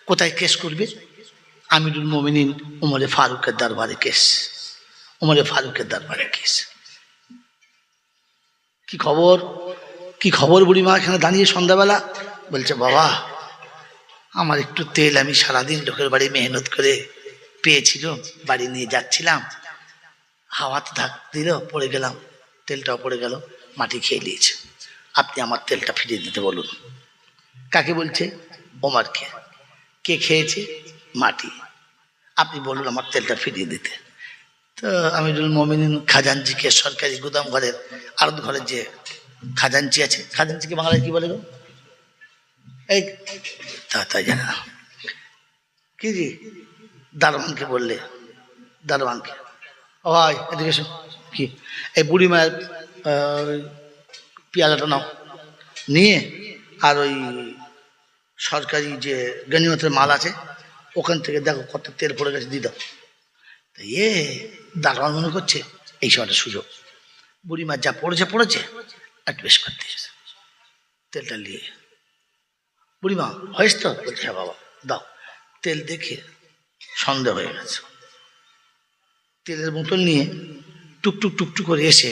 কোথায় কেস করবে? আমিরুল মোমিনিন উমরে ফারুকের দরবারে কেস। উমরে ফারুকের দরবারে কেস। কি খবর, কি খবর বুড়িমা এখানে দাঁড়িয়ে সন্ধ্যাবেলা? বলছে বাবা আমার একটু তেল আমি সারাদিন লোকের বাড়ি মেহনত করে পেয়েছিল, বাড়ি নিয়ে যাচ্ছিলাম, হাওয়াতে ধাক দিল, পড়ে গেলাম, তেলটাও পড়ে গেল, মাটি খেয়ে নিয়েছে। আপনি আমার তেলটা ফিরিয়ে দিতে বলুন। কাকে বলছে? ওমরকে। কে খেয়েছে? মাটি। আপনি বলুন আমার তেলটা ফিরিয়ে দিতে। তো আমিরুল মোমিনিন খাজানজিকে, সরকারি গুদাম ঘরের আড়ত ঘরের যে খাজানচি আছে, খাজানচিকে বাংলায় কি বলে গো? এই তা জানে না কি জি, দারোয়ানকে বললে, দারোয়ানকে, ও ভাই এদিকে এসো। কি? এই বুড়ি মায়ের পেয়ালাটা নাও, নিয়ে আর ওই সরকারি যে গনিমতের মাল আছে ওখান থেকে দেখো কত তেল পড়ে গেছে, দিয়ে দাও। তো দারোয়ান মনে করছে এই সময়টা সুযোগ, বুড়িমা যা পড়েছে একটু বেশ করতে এসেছে। তেলটা নিয়ে বুড়িমা হয়েছে তো? বলছে হ্যাঁ বাবা দাও। তেল দেখে সন্দেহ হয়ে গেছে, তেলের বোতল নিয়ে টুকটুক টুকটুক করে এসে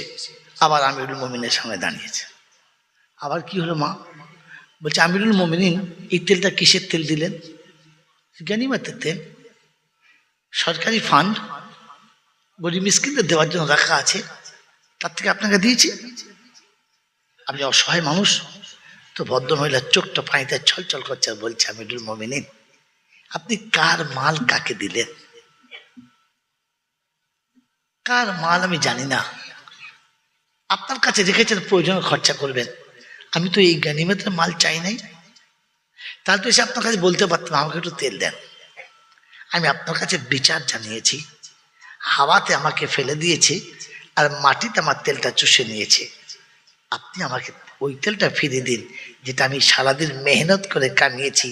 আবার আমিরুল মোমিনের সামনে দাঁড়িয়েছে। আবার কি হলো মা? বলছে আমিরুল মোমিনিন এই তেলটা কিসের তেল দিলেন? গনিমতের তেল, সরকারি ফান্ড, গরিব মিসকিনদের দেওয়ার জন্য রাখা আছে, তার থেকে আপনাকে দিয়েছি। আপনি অসহায় মানুষ। তো ভদ্রমহিলার চোখটা পানিতে ছলছল করছে আর বলছে আমিরুল মোমিনিন আপনি কার মাল কাকে দিলেন? কার মাল আমি জানি না, আপনার কাছে রেখেছেন প্রয়োজন খরচা করবেন, আমি তো এই গনিমতের মাল চাই নাই। তাহলে তো এসে আপনার কাছে বলতে পারতাম আমাকে একটু তেল দেন। আমি আপনার কাছে বিচার জানিয়েছি, হাওয়াতে আমাকে ফেলে দিয়েছে আর মাটিতে আমার তেলটা চুষে নিয়েছে। আপনি আমাকে ওই তেলটা ফিরিয়ে দিন যেটা আমি সারাদিন মেহনত করে কামিয়েছি।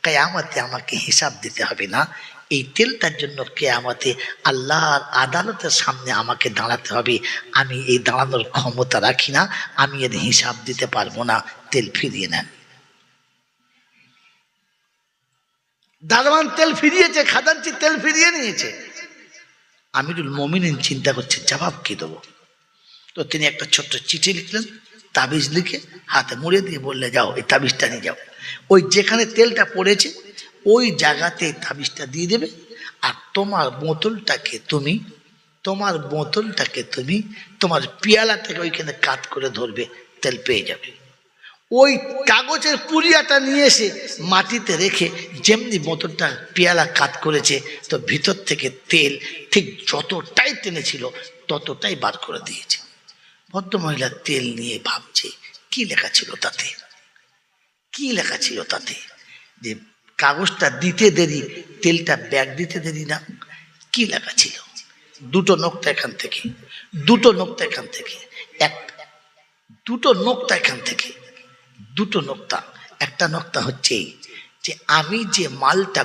কিয়ামতে আমাকে হিসাব দিতে হবে না, এই তেলটার জন্য কিয়ামতে আল্লাহর আদালতের সামনে আমাকে দাঁড়াতে হবে। আমি এই দাঁড়ানোর ক্ষমতা রাখি না, আমি এর হিসাব দিতে পারবো না, তেল ফিরিয়ে নেন। দারোয়ান তেল ফিরিয়েছে, খাজানচি তেল ফিরিয়ে নিয়েছে। আমিরুল মোমিনিন চিন্তা করছে জবাব কি দেবো। তো তিনি একটা ছোট্ট চিঠি লিখলেন, তাবিজ লিখে হাতে মুড়ে দিয়ে বললে যাও এই তাবিজটা নিয়ে যাও। ওই যেখানে তেলটা পড়েছে ওই জায়গাতে তাবিজটা দিয়ে দেবে। আর তোমার বোতলটাকে তুমি তোমার পিয়ালাটাকে ওইখানে কাত করে ধরবে, তেল পেয়ে যাবে। ওই কাগজের পুরিয়াটা নিয়ে এসে মাটিতে রেখে যেমনি বোতলটা পেয়ালা কাত করেছে, তো ভিতর থেকে তেল ঠিক যতটাই টেনেছিল ততটাই বার করে দিয়েছে। ভদ্রমহিলা তেল নিয়ে ভাবছে কি লেখা ছিল তাতে, যে কাগজটা দিতে দেরি, তেলটা ব্যাগ দিতে দেরি না, কি লেখা ছিল? দুটো নোক্তা এখান থেকে, দুটো নোক্তা একটা নোক্তা হচ্ছে যে আমি যে মালটা